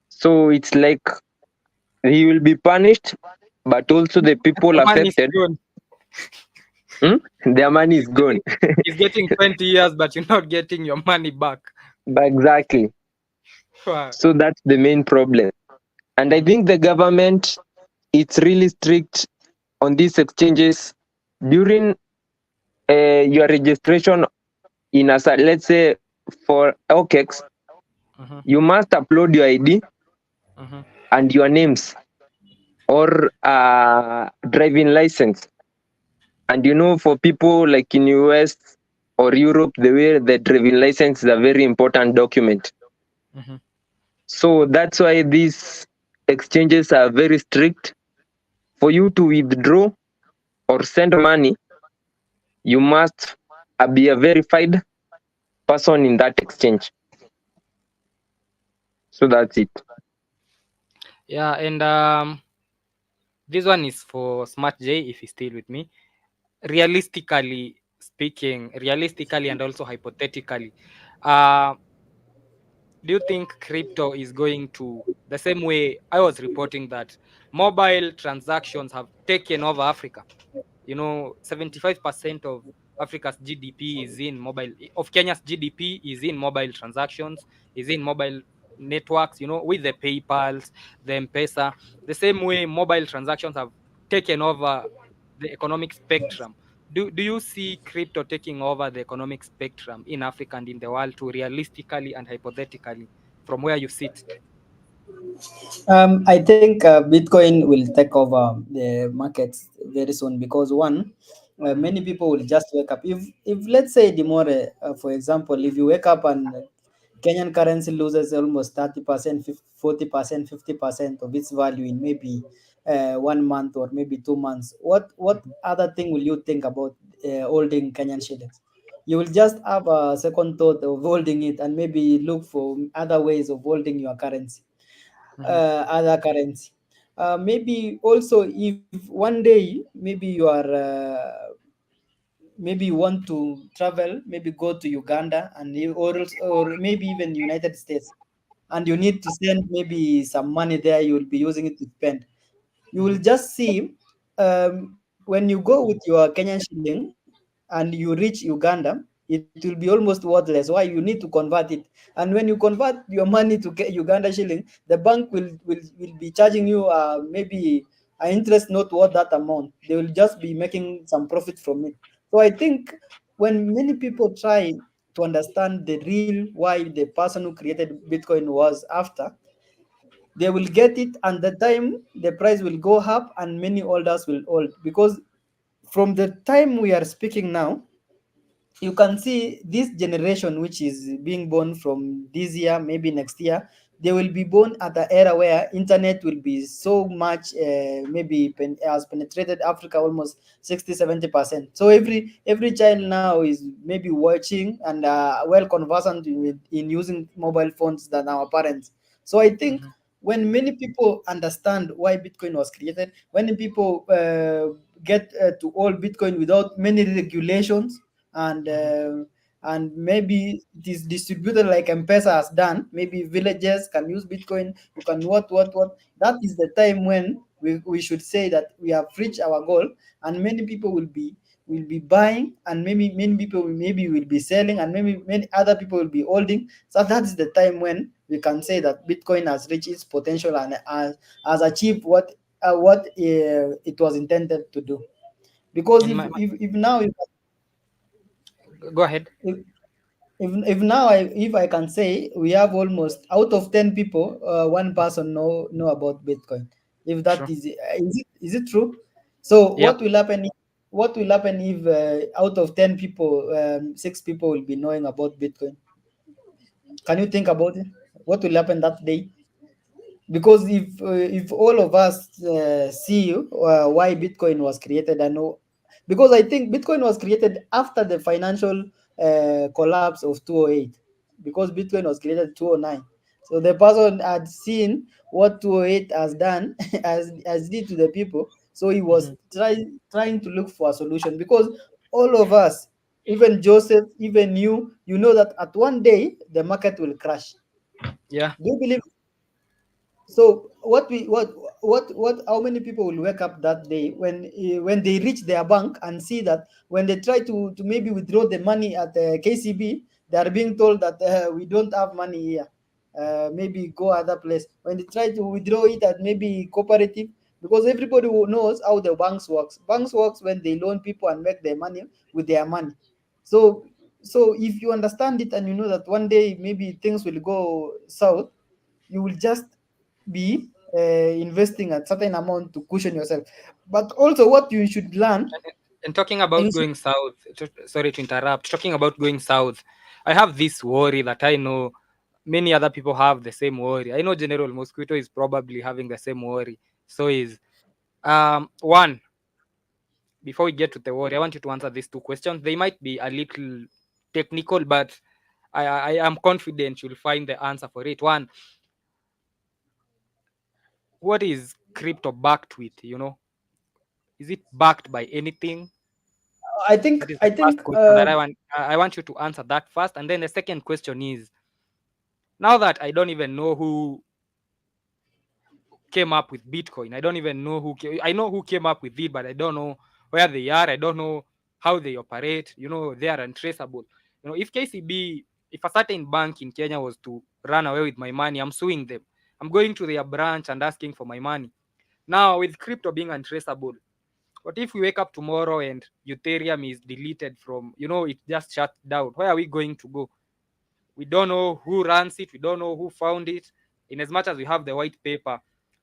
So it's like he will be punished, but also the people The man is affected, gone. their money is He's gone. getting, he's getting 20 years, but you're not getting your money back. But exactly. Wow. So that's the main problem. And I Mhm. think the government, it's really strict on these exchanges. During your registration in let's say for OKEX, Mhm. you must upload your ID Mhm. and your names or driving license. And for people like in US or Europe, the way the driving license is a very important document. Mhm. So that's why these exchanges are very strict. For you to withdraw or send money, you must be a verified person in that exchange. So that's it. Yeah, and this one is for Smart J if he's still with me. Realistically and also hypothetically, uh, do you think crypto is going to the same way I was reporting that mobile transactions have taken over Africa? 75% of Africa's GDP is in mobile, of Kenya's GDP is in mobile transactions, is in mobile networks, with the PayPals, the M-Pesa. The same way mobile transactions have taken over the economic spectrum. Do you see crypto taking over the economic spectrum in Africa and in the world too, realistically and hypothetically, from where you sit? I think Bitcoin will take over the markets very soon because one, Mhm, many people will just wake up. If let's say Demore, for example, if you wake up and Kenyan currency loses almost 30%, 40%, 50% of its value in maybe 1 month or maybe 2 months, what mhm, other thing will you think about holding Kenyan shillings? You will just have a second thought of holding it and maybe look for other ways of holding your currency, mhm, other currency. Maybe also if one day maybe you are maybe you want to travel, maybe go to Uganda and or maybe even United States, and you need to send maybe some money there, you will be using it to spend. You will mhm, just see, when you go with your Kenyan shilling and you reach Uganda, it will be almost worthless. Why? You need to convert it, and when you convert your money to get Uganda shilling, the bank will be charging you maybe an interest not worth that amount. They will just be making some profit from it. So I think when many people try to understand the real why the person who created Bitcoin was after, they will get it, and the time the price will go up and many holders will hold, because from the time we are speaking now, you can see this generation which is being born from this year, maybe next year, they will be born at an era where internet will be so much, maybe has penetrated Africa almost 60-70%. So every child now is maybe watching and well conversant in using mobile phones than our parents. So I think mhm. when many people understand why Bitcoin was created, when people get to hold Bitcoin without many regulations, and Mhm. and maybe it is distributed like M-Pesa has done. Maybe villages can use Bitcoin. You can what. That is the time when we should say that we have reached our goal, and many people will be buying, and maybe many people maybe will be selling, and maybe many other people will be holding. So that is the time when we can say that Bitcoin has reached its potential and has achieved what it was intended to do. Because And if now go ahead. if, if now if I can say we have almost out of 10 people, one person know about Bitcoin. If that Sure. is it true? So Yeah. what will happen if out of 10 people, 6 people will be knowing about Bitcoin? Can you think about it? What will happen that day? Because if all of us see why Bitcoin was created, and know, because I think Bitcoin was created after the financial collapse of 208, because Bitcoin was created 209. So the person had seen what 208 has done, as did to the people. So he was Mhm. trying to look for a solution, because all of us, even Joseph, even you know that at one day the market will crash. Yeah. Do you believe? So what how many people will wake up that day when they reach their bank and see that when they try to maybe withdraw the money at the KCB, they are being told that we don't have money here. Maybe go other place. When they try to withdraw it at maybe cooperative, because everybody who knows how the banks works. Banks works when they loan people and make their money with their money. So so if you understand it and you know that one day maybe things will go south, you will just be investing a certain amount to cushion yourself. But also, what you should learn, And talking you about should, going south, sorry to interrupt. Talking about going south, I have this worry that I know many other people have the same worry. I know General Mosquito is probably having the same worry. So is one. Before we get to the worry, I want you to answer these two questions. They might be a little technical, but I am confident you'll find the answer for it. One, what is crypto backed with? Is it backed by anything? I think, That is the I first think, question that I want. I want you to answer that first, and then the second question is Now that I don't even know who came up with Bitcoin. I don't even know I know who came up with it, but I don't know where they are. I don't know how they operate. They are untraceable. If KCB, if a certain bank in Kenya was to run away with my money, I'm suing them. I'm going to their branch and asking for my money. Now, with crypto being untraceable, what if we wake up tomorrow and Ethereum is deleted from, it just shut down? Where are we going to go? We don't know who runs it. We don't know who found it. In as much as we have the white paper,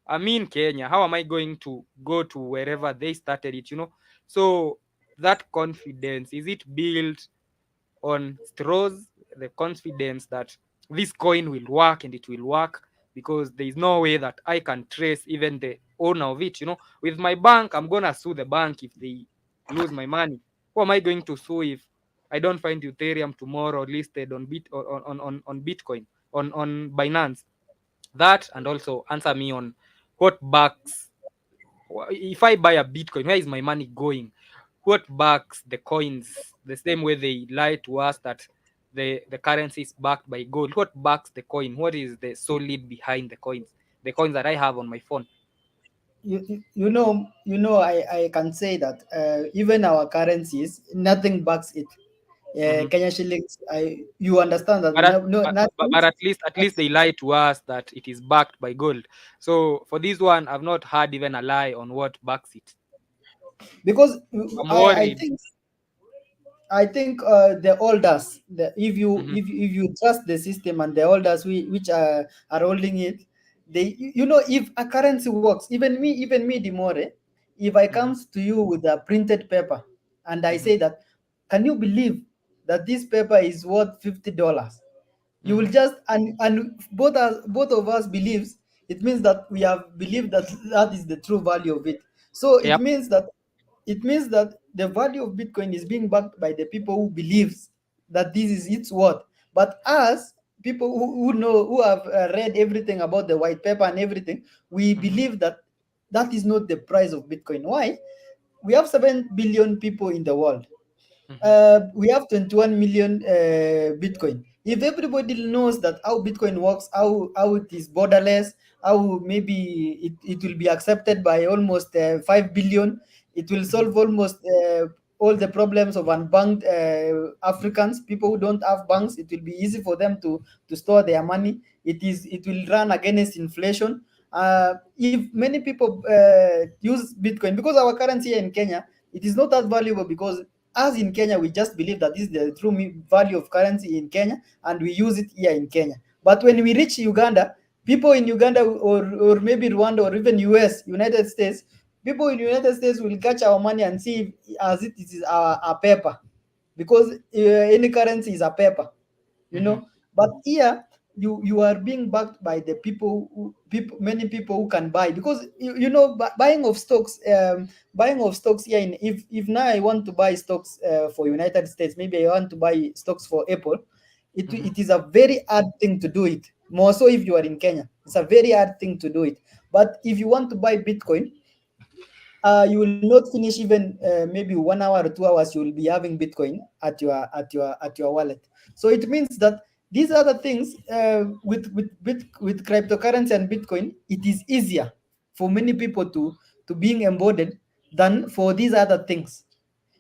I'm in Kenya. How am I going to go to wherever they started it? So that confidence, is it built on straws? The confidence that this coin will work and it will work, because there is no way that I can trace even the owner of it. With my bank, I'm gonna sue the bank if they lose my money. Who am I going to sue if I don't find Ethereum tomorrow listed on Bitcoin, on Binance? That, and also answer me on what backs, if I buy a Bitcoin, where is my money going? What backs the coins? The same way they lie to us that the currency is backed by gold. What backs the coin? What is the solid behind the coins? The coins that I have on my phone. I can say that even our currencies, nothing backs it. Mhm. Kenya shillings, you understand that But, at, nothing. but at least they lie to us that it is backed by gold. So for this one, I've not heard even a lie on what backs it. Because I'm I worried. think the elders, if you Mhm, if you trust the system and the elders which are holding it, they if a currency works, even me Dimore, if I mhm, comes to you with a printed paper and I mhm, say that, can you believe that this paper is worth $50? You will mhm. just, and both of us believes, it means that we have believed that that is the true value of it. So Yep. it means that the value of Bitcoin is being backed by the people who believes that this is its worth. But us, people who know, who have read everything about the white paper and everything, we Mhm, believe that that is not the price of Bitcoin. Why? We have 7 billion people in the world. mhm, We have 21 million Bitcoin. If everybody knows that how Bitcoin works, how it is borderless, how maybe it will be accepted by almost 5 billion, it will mhm, solve almost all the problems of unbanked Africans, people who don't have banks. It will be easy for them to store their money. It will run against inflation. If many people use Bitcoin, because our currency here in Kenya, it is not that valuable, because as in Kenya, we just believe that this is the true value of currency in Kenya, and we use it here in Kenya. But when we reach Uganda, people in Uganda, or maybe Rwanda, or even US, United States, people in United States will catch our money and see as it is a paper, because any currency is a paper, you mhm. know. But here, you are being backed by the many people who can buy, because buying of stocks here, if now I want to buy stocks for United States, maybe I want to buy stocks for Apple, Mhm, it is a very hard thing to do it, more so if you are in Kenya. It's a very hard thing to do it. But if you want to buy Bitcoin, you will not finish even maybe 1 hour or 2 hours. You will be having Bitcoin at your wallet. So it means that these other things, with cryptocurrency and Bitcoin, it is easier for many people to being embodied than for these other things.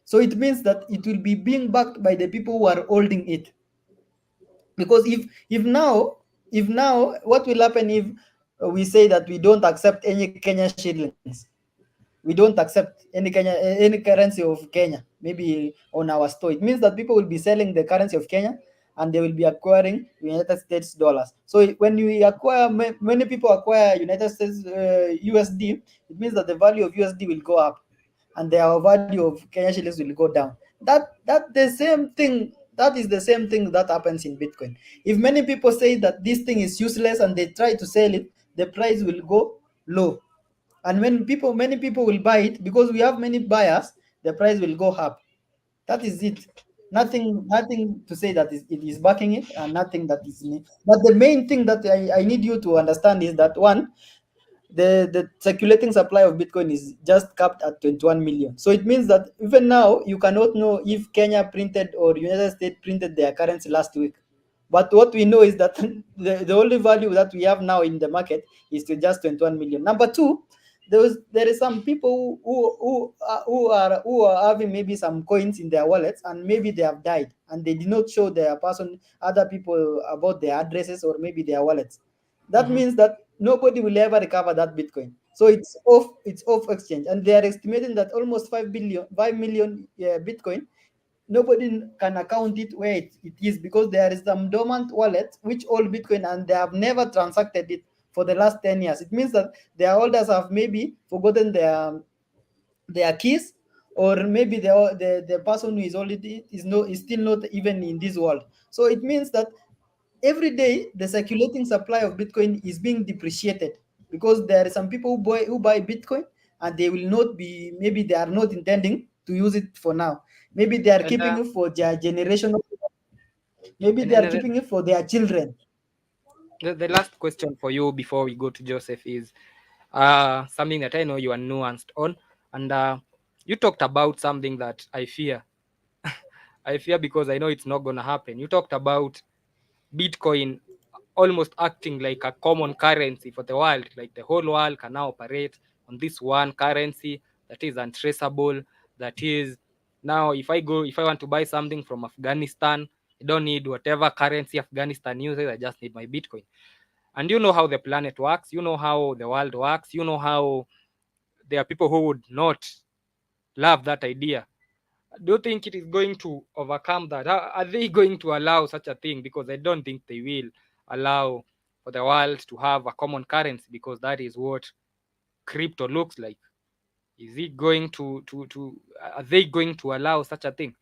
So it means that it will be being backed by the people who are holding it. Because if now what will happen if we say that we don't accept any Kenya shillings, we don't accept any currency of Kenya, maybe on our store. It means that people will be selling the currency of Kenya, and they will be acquiring United States dollars. So when you acquire, many people acquire United States USD, it means that the value of USD will go up, and the value of Kenya shillings will go down. That is the same thing that happens in Bitcoin. If many people say that this thing is useless and they try to sell it, the price will go low. And when many people will buy it, because we have many buyers, the price will go up. That is it. Nothing to say that it is backing it, and nothing that is in it. But the main thing that I need you to understand is that, one, the circulating supply of Bitcoin is just capped at 21 million. So it means that even now you cannot know if Kenya printed or United States printed their currency last week. But what we know is that the only value that we have now in the market is to just 21 million. Number two, there is some people who are having maybe some coins in their wallets, and maybe they have died and they did not show their person other people about their addresses or maybe their wallets. That means that nobody will ever recover that Bitcoin. So it's off exchange, and they are estimating that almost 5 million Bitcoin, nobody can account it where it is, because there is some dormant wallet which hold Bitcoin and they have never transacted it for the last 10 years. It means that their holders have maybe forgotten their keys, or maybe the person who is already is still not even in this world. So it means that every day the circulating supply of Bitcoin is being depreciated, because there are some people who buy Bitcoin and they will not be, maybe they are not intending to use it for now. Maybe they are And keeping it for their generation. Maybe and, they are and keeping it for their children. the last question for you before we go to Joseph is something that I know you are nuanced on, and you talked about something that I fear. I fear because I know it's not gonna happen. You talked about Bitcoin almost acting like a common currency for the world, like the whole world can now operate on this one currency that is untraceable. That is, now if I want to buy something from Afghanistan, I don't need whatever currency Afghanistan uses. I just need my Bitcoin. And you know how the planet works. You know how the world works. You know how there are people who would not love that idea. Do you think it is going to overcome that? Are they going to allow such a thing? Because I don't think they will allow for the world to have a common currency, because that is what crypto looks like. Is it going to are they going to allow such a thing?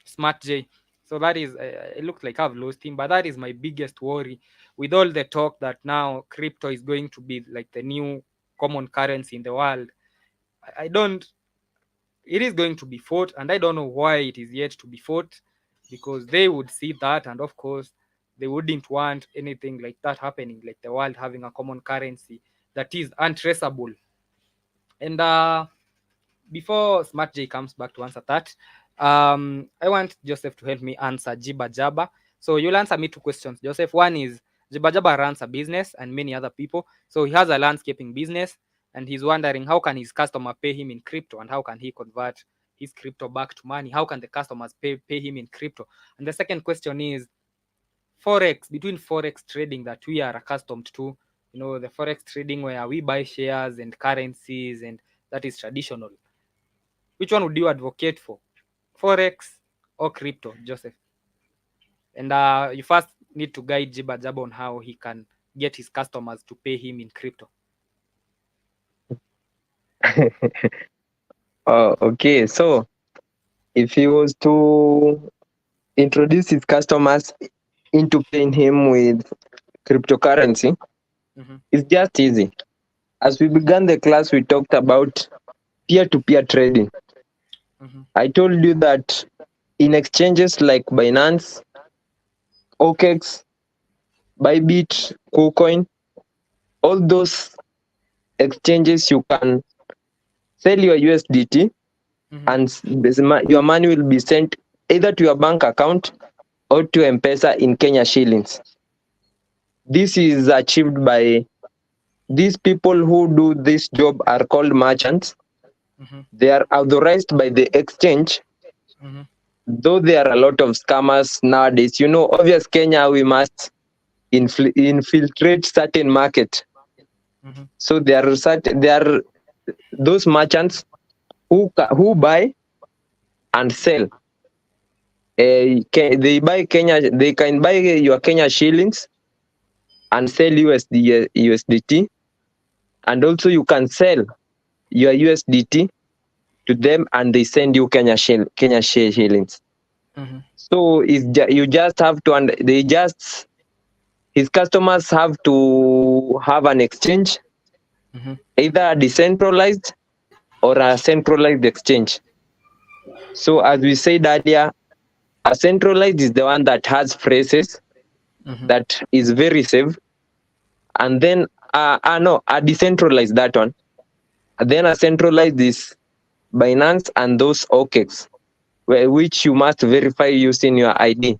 Smart J. So that is, it looks like I've lost him, but that is my biggest worry with all the talk that now crypto is going to be like the new common currency in the world. I don't, it is going to be fought, and I don't know why it is yet to be fought, because they would see that, and of course they wouldn't want anything like that happening, like the world having a common currency that is untraceable. And before Smart J comes back to answer that, I want Joseph to help me answer Jiba Jaba. So you'll answer me two questions, Joseph. One is, Jiba Jaba runs a business and many other people. So he has a landscaping business, and he's wondering how can his customer pay him in crypto, and how can he convert his crypto back to money? How can the customers pay him in crypto? And the second question is, forex, between forex trading that we are accustomed to, the forex trading where we buy shares and currencies, and that is traditional. Which one would you advocate for, forex or crypto, Joseph? And you first need to guide Jiba Jaba on how he can get his customers to pay him in crypto. Okay, so if he was to introduce his customers into paying him with cryptocurrency, it's just easy. As we began the class, we talked about peer-to-peer trading. I told you that in exchanges like Binance, OKEx, Bybit, KuCoin, all those exchanges, you can sell your USDT, and your money will be sent either to your bank account or to M-Pesa in Kenya shillings. This is achieved by these people who do this job are called merchants. They are authorized by the exchange, though there are a lot of scammers nowadays. Obvious Kenya, we must infiltrate certain market. So there are those merchants who buy and sell. They can buy your Kenya shillings and sell USDT, and also you can sell your USDT to them, and they send you Kenya shillings. So you just have to, his customers have to have an exchange, either a decentralized or a centralized exchange. So as we said earlier, a centralized is the one that has phrases that is very safe, and then a decentralized, that one. And then a centralized is Binance and those OKEx. which you must verify using your ID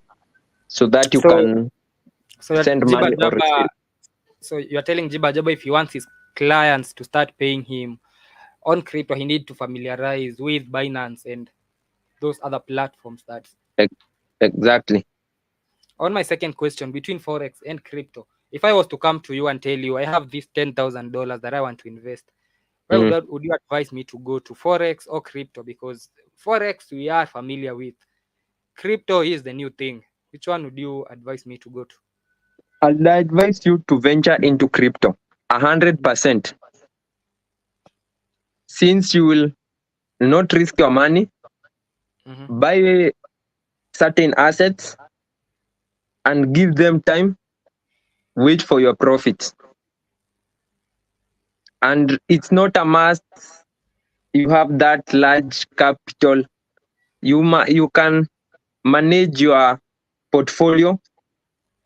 so that you So can so send Jiba money or Jaba, receive. so you're telling Jiba Jaba if he wants his clients to start paying him on crypto, he need to familiarize with Binance and those other platforms. That Ex- Exactly. on my second question, between forex and crypto, if I was to come to you and tell you I have this $10,000 that I want to invest, where Mhm. would you advise me to go to, forex or crypto? Because forex we are familiar with, crypto is the new thing. Which one would you advise me to go to? I'd advise you to venture into crypto 100%, since you will not risk your money, Mm-hmm. buy certain assets and give them time, wait for your profits. And it's not a must you have that large capital. You can manage your portfolio,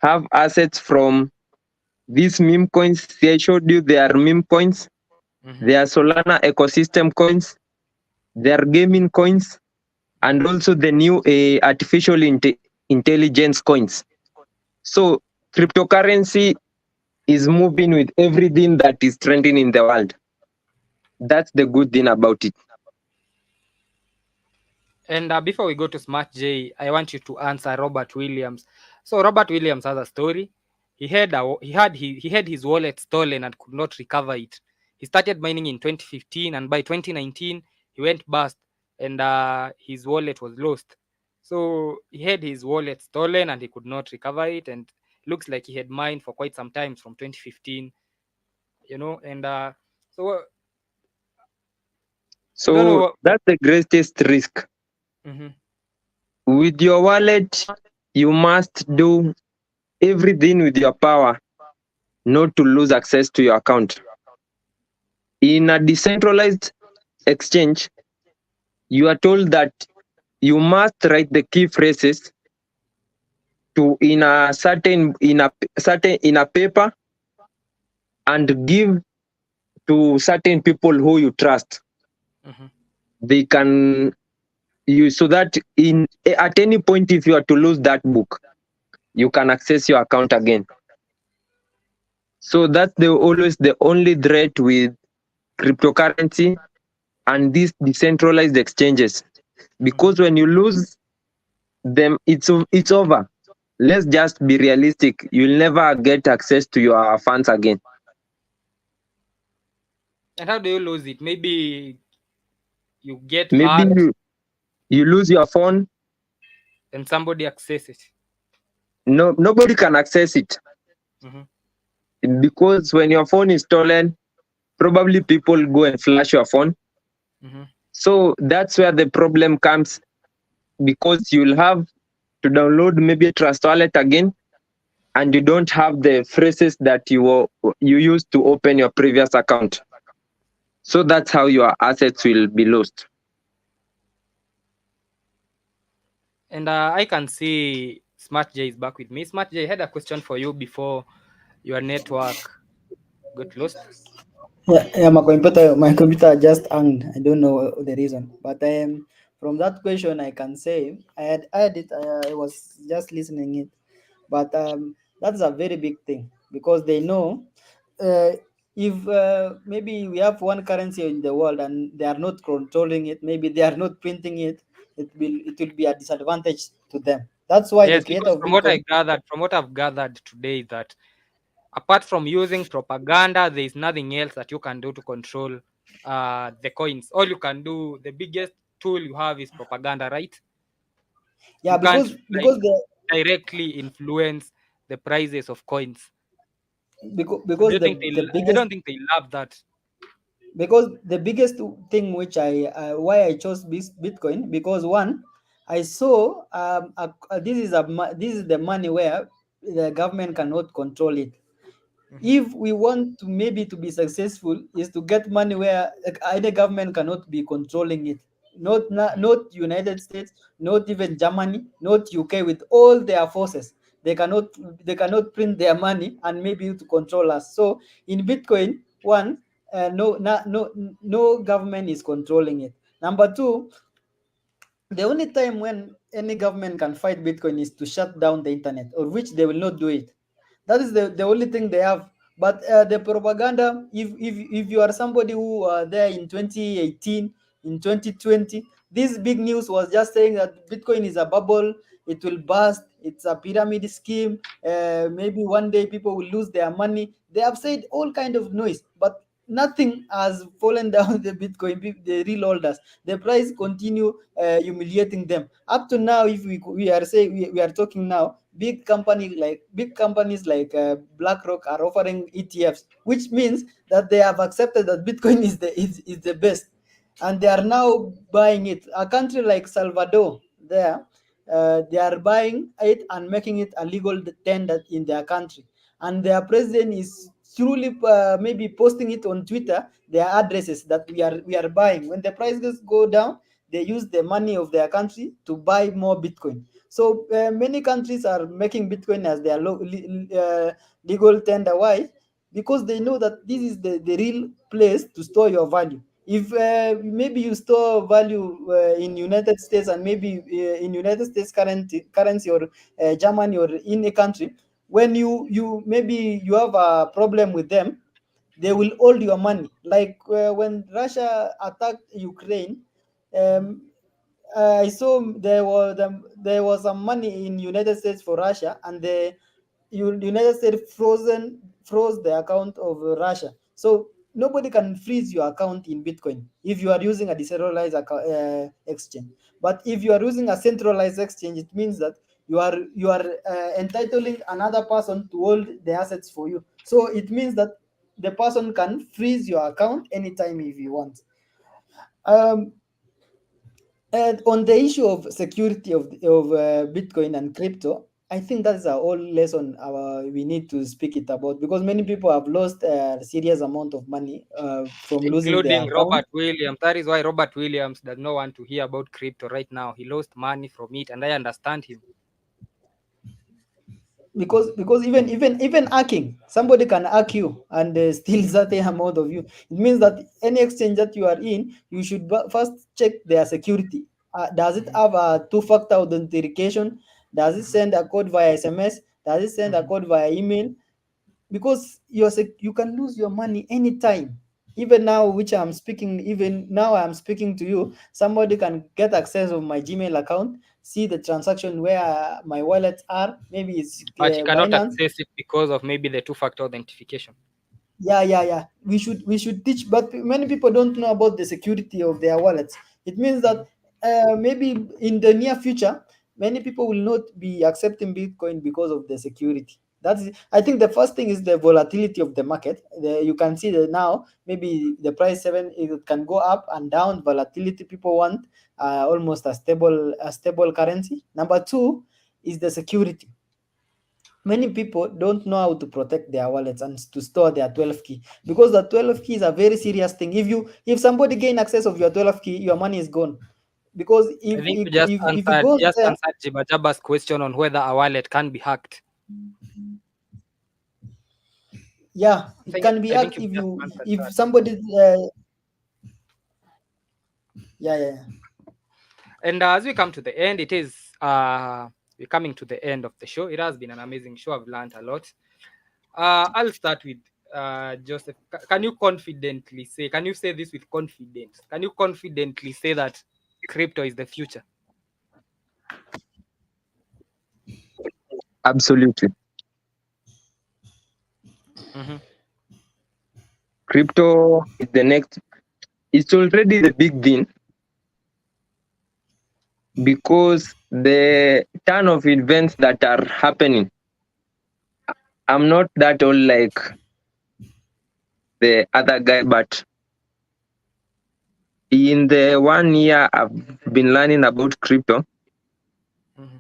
have assets from these meme coins. See, I showed you there are meme coins, Mm-hmm. there are Solana ecosystem coins, there are gaming coins, and also the new artificial intelligence coins. So cryptocurrency is moving with everything that is trending in the world. That's the good thing about it. And before we go to Smart J, I want you to answer Robert Williams. So Robert Williams has a story. He had his wallet stolen and could not recover it. He started mining in 2015, and by 2019 he went bust, and his wallet was lost. So he had his wallet stolen and he could not recover it, and looks like he had mined for quite some time from 2015. And so I don't know So what. that's the greatest risk. Mhm, With your wallet, you must do everything with your power not to lose access to your account. In a decentralized exchange, you are told that you must write the key phrases to in a paper and give to certain people who you trust. mhm. They can you so that in at any point if you are to lose that book, you can access your account again. So that's the always the only threat with cryptocurrency and these decentralized exchanges, Mhm. because when you lose them, it's over. Let's just be realistic, you'll never get access to your funds again. And how do you lose it? Maybe you get Maybe hurt you lose your phone. and somebody access it. No, nobody can access it, Mhm, because when your phone is stolen, probably people go and flash your phone. mhm. So that's where the problem comes, because you'll have to download maybe a trust wallet again, and you don't have the phrases that you used to open your previous account. So that's how your assets will be lost. And I can see Smart J is back with me. Smart J, I had a question for you before your network got lost. Yeah, my computer just hanged. I don't know the reason, but from that question, I can say I had it. I was just listening it, but that's a very big thing because they know uh, if maybe we have one currency in the world and they are not controlling it, maybe they are not printing it, it will be a disadvantage to them. That's why the Yes, creator because of Bitcoin. from what I've gathered today, that apart from using propaganda, there is nothing else that you can do to control the coins. All you can do, the biggest tool you have is propaganda, right? Yeah, You can't like because the directly influence the prices of coins. So because the I biggest don't think they love that. because the biggest thing which I why I chose Bitcoin, because one, I saw this is the money where the government cannot control it. Mhm, If we want to maybe to be successful is to get money where either government cannot be controlling it, not United States, not even Germany, not UK, with all their forces they cannot print their money and maybe to control us. So in Bitcoin, one, no government is controlling it. Number two, The only time when any government can fight Bitcoin is to shut down the internet, or which they will not do it. That is the only thing they have. But the propaganda, if you are somebody who there in 2018, in 2020, this big news was just saying that Bitcoin is a bubble, it will burst, it's a pyramid scheme, maybe one day people will lose their money. They have said all kind of noise, but nothing has fallen down the Bitcoin, the real holders. The price continue humiliating them. Up to now, if we are saying we are talking now, big companies like BlackRock are offering ETFs, which means that they have accepted that Bitcoin is the best, and they are now buying it. A country like Salvador, they are buying it and making it a legal tender in their country, and their president is truly maybe posting it on Twitter, their addresses that we are buying. When the prices go down, they use the money of their country to buy more Bitcoin. So many countries are making Bitcoin as their legal tender. Why? Because they know that this is the real place to store your value. If maybe you store value in United States, and maybe in United States currency, or Germany, or in a country, when you maybe you have a problem with them, they will hold your money. Like when Russia attacked Ukraine, um, I saw there was some money in United States for Russia, and the United States froze the account of Russia. So nobody can freeze your account in Bitcoin if you are using a decentralized exchange. But if you are using a centralized exchange, it means that you are entitling another person to hold the assets for you. So it means that the person can freeze your account anytime if you want. Um, and on the issue of security of Bitcoin and crypto, I think that's a whole lesson we need to speak it about, because many people have lost a serious amount of money from losing their including account. Robert Williams. That is why Robert Williams does not want to hear about crypto right now. He lost money from it, and I understand him. Because even hacking, somebody can hack you and steal certain amount of you. It means that any exchange that you are in, you should first check their security. Does it have a two-factor authentication? Does it send a code via SMS? Does it send a code via email? Because you can lose your money anytime. Even now, I'm speaking to you, somebody can get access of my Gmail account, see the transaction where my wallets are. Maybe it's But you cannot Binance. access it because of maybe the two-factor authentication. Yeah. We should teach, but many people don't know about the security of their wallets. It means that maybe in the near future, many people will not be accepting Bitcoin because of the security. I think the first thing is the volatility of the market. You can see that now, maybe the price it can go up and down. Volatility, people want almost a stable currency. Number two is the security. Many people don't know how to protect their wallets and to store their 12 key, because the 12 key is a very serious thing. If somebody gain access of your 12 key, your money is gone. Because I if think if you just if, if it answered goes there, Jibajaba's question on whether a wallet can be hacked. yeah, it can be I think hacked you if just you answered if that. somebody yeah. And as we come to the end, we're coming to the end of the show. It has been an amazing show. I've learned a lot. I'll start with Joseph. Can you confidently say? Can you say this with confidence? Can you confidently say that crypto is the future? Absolutely. Mm-hmm. Crypto is the next, it's already the big thing, because the turn of events that are happening, I'm not that old like the other guy, but in the 1 year I've been learning about crypto, Mm-hmm.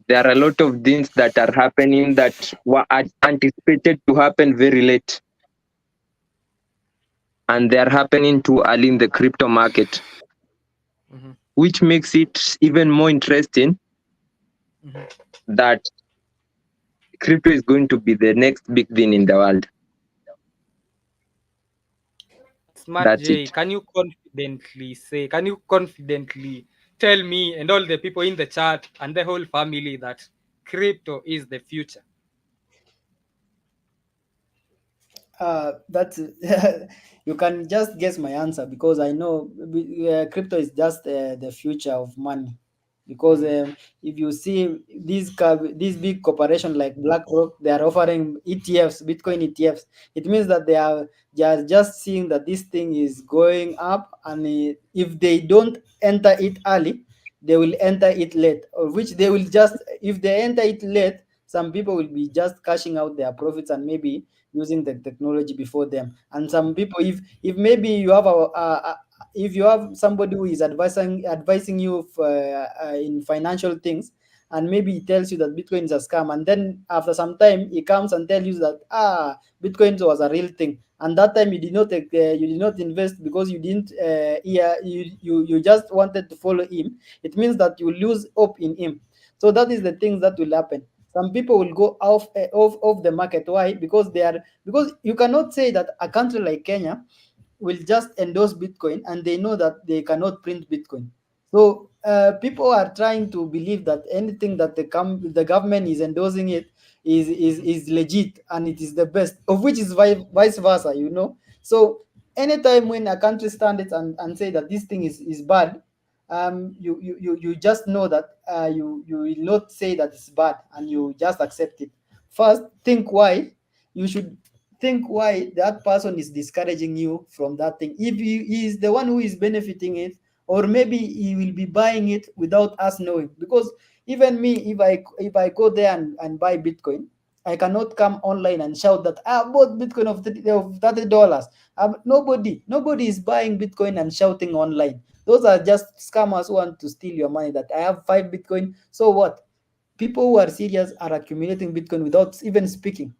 there are a lot of things that are happening that were anticipated to happen very late, and they are happening too early in the crypto market, Mm-hmm. which makes it even more interesting that crypto is going to be the next big thing in the world. Smart That's J, it. can you confidently say? Can you confidently tell me and all the people in the chat and the whole family that crypto is the future? That's you can just guess my answer because I know crypto is just the future of money. Because if you see these big corporations like BlackRock, they are offering ETFs, Bitcoin ETFs. It means that they are just seeing that this thing is going up, and if they don't enter it early, they will enter it late. Or which they will just if they enter it late, some people will be just cashing out their profits and maybe using the technology before them. And some people, if maybe you have if you have somebody who is advising you in financial things, and maybe he tells you that Bitcoin is a scam, and then after some time he comes and tells you that Bitcoin was a real thing, and that time you did not invest because you didn't you just wanted to follow him. It means that you lose hope in him. So that is the things that will happen. Some people will go off the market. Why? Because you cannot say that a country like Kenya will just endorse Bitcoin and they know that they cannot print Bitcoin. So people are trying to believe that anything that the government is endorsing it is legit and it is the best, of which is vice versa. So anytime when a country stands and say that this thing is bad, you just know that you will not say that it's bad and you just accept it. First, think why. You should think why that person is discouraging you from that thing. If he is the one who is benefiting it, or maybe he will be buying it without us knowing. Because even me, if I go there and buy Bitcoin, I cannot come online and shout that I bought Bitcoin of $30. Nobody is buying Bitcoin and shouting online. Those are just scammers who want to steal your money. That I have 5 Bitcoin. So what? People who are serious are accumulating Bitcoin without even speaking,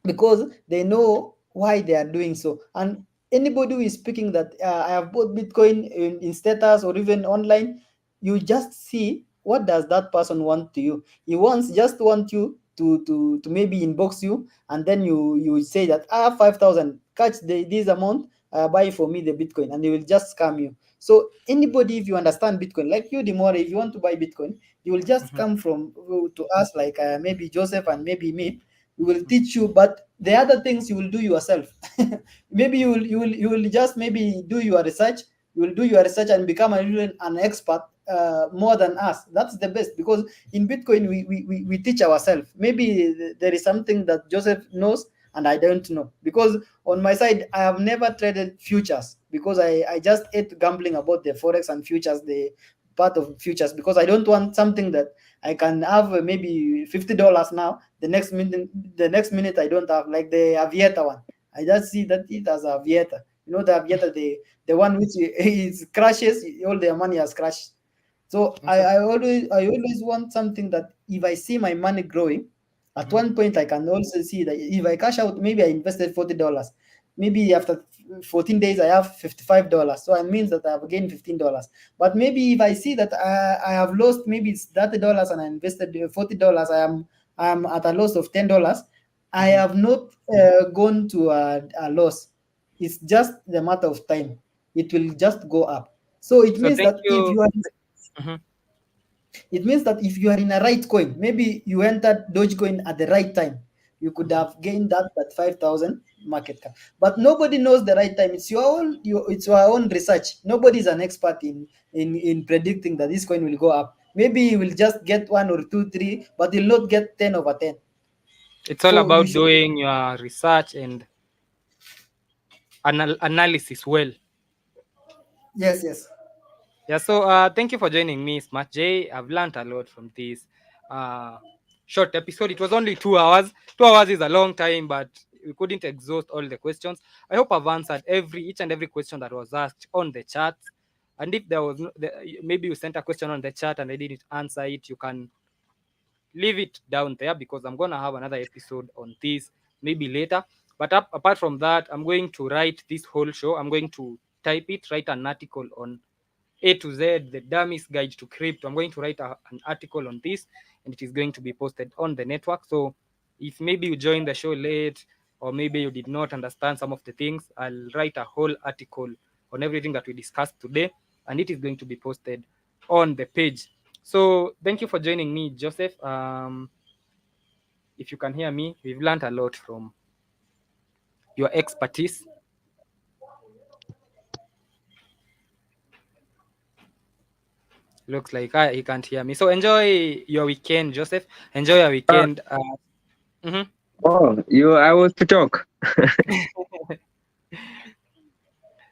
because they know why they are doing so. And anybody who is speaking that I have bought Bitcoin in status or even online, you just see what does that person want to you. He just want you to maybe inbox you, and then you say that I have 5,000, catch this amount, buy for me the Bitcoin, and they will just scam you. So anybody, if you understand Bitcoin, like you, Demore, if you want to buy Bitcoin, you will just come from to us, like maybe Joseph and maybe me. We will teach you, but the other things you will do yourself. Maybe you will just maybe do your research. You will do your research and become an expert more than us. That's the best, because in Bitcoin we teach ourselves. Maybe there is something that Joseph knows and I don't know, because on my side I have never traded futures, because I just hate gambling about the forex and futures, the part of futures, because I don't want something that I can have maybe $50 now. The next minute I don't have, like the Aviator one. I just see that it as Aviator. The Aviator, the one which is crashes, all their money has crashed. So I always want something that if I see my money growing, at one point I can also see that if I cash out, maybe I invested $40. Maybe after 14 days I have $55. So it means that I have gained $15. But maybe if I see that I have lost, maybe it's $30 and I invested $40, I am at a loss of $10. I have not gone to a loss. It's just the matter of time. It will just go up. So it So means thank that if you. you are Mhm. it means that if you are in a right coin, maybe you entered Dogecoin at the right time, you could have gained that 5,000 market cap. But nobody knows the right time. It's your own research. Nobody is an expert in predicting that this coin will go up. Maybe you will just get one or two, three, but you'll not get 10 over 10. It's all So you about should. doing your research and analysis well. Yes, yes. Yeah, so thank you for joining me, Smart J. I've learned a lot from this uh, short episode. It was only 2 hours. 2 hours is a long time, but we couldn't exhaust all the questions. I hope I've answered each and every question that was asked on the chat. And if there was maybe you sent a question on the chat and I didn't answer it, you can leave it down there, because I'm gonna have another episode on this maybe later. But apart from that, I'm going to write this whole show. I'm going to type it, write an article on A to Z, the dummy's guide to crypto. I'm going to write an article on this, and it is going to be posted on the network. So if maybe you joined the show late, or maybe you did not understand some of the things, I'll write a whole article on everything that we discussed today, and it is going to be posted on the page. So thank you for joining me, Joseph. If you can hear me, we've learned a lot from your expertise. Looks like he can't hear me. So enjoy your weekend, Joseph. Enjoy your weekend. Mhm. Oh, I was to talk.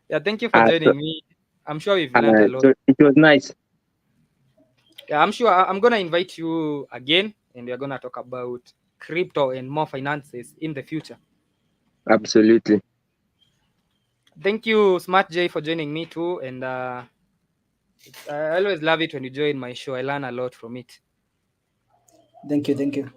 Yeah, thank you for So, joining me. I'm sure we've learned a lot. so it was nice. Yeah, I'm sure I'm gonna invite you again, and we're gonna talk about crypto and more finances in the future. Absolutely. Thank you, Smart J, for joining me too. And I always love it when you join my show. I learn a lot from it. Thank you. Thank you.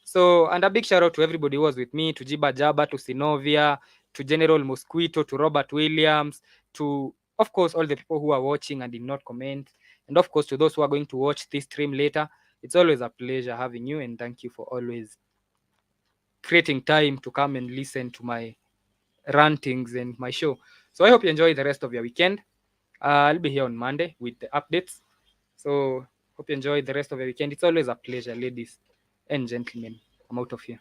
So, and a big shout out to everybody who was with me, to Jiba Jaba, to Sinovia, to General Mosquito, to Robert Williams, to, of course, all the people who are watching and did not comment. And of course, to those who are going to watch this stream later. It's always a pleasure having you. And thank you for always creating time to come and listen to my rantings and my show. So I hope you enjoy the rest of your weekend. I'll be here on Monday with the updates. So hope you enjoy the rest of your weekend. It's always a pleasure, ladies and gentlemen. I'm out of here.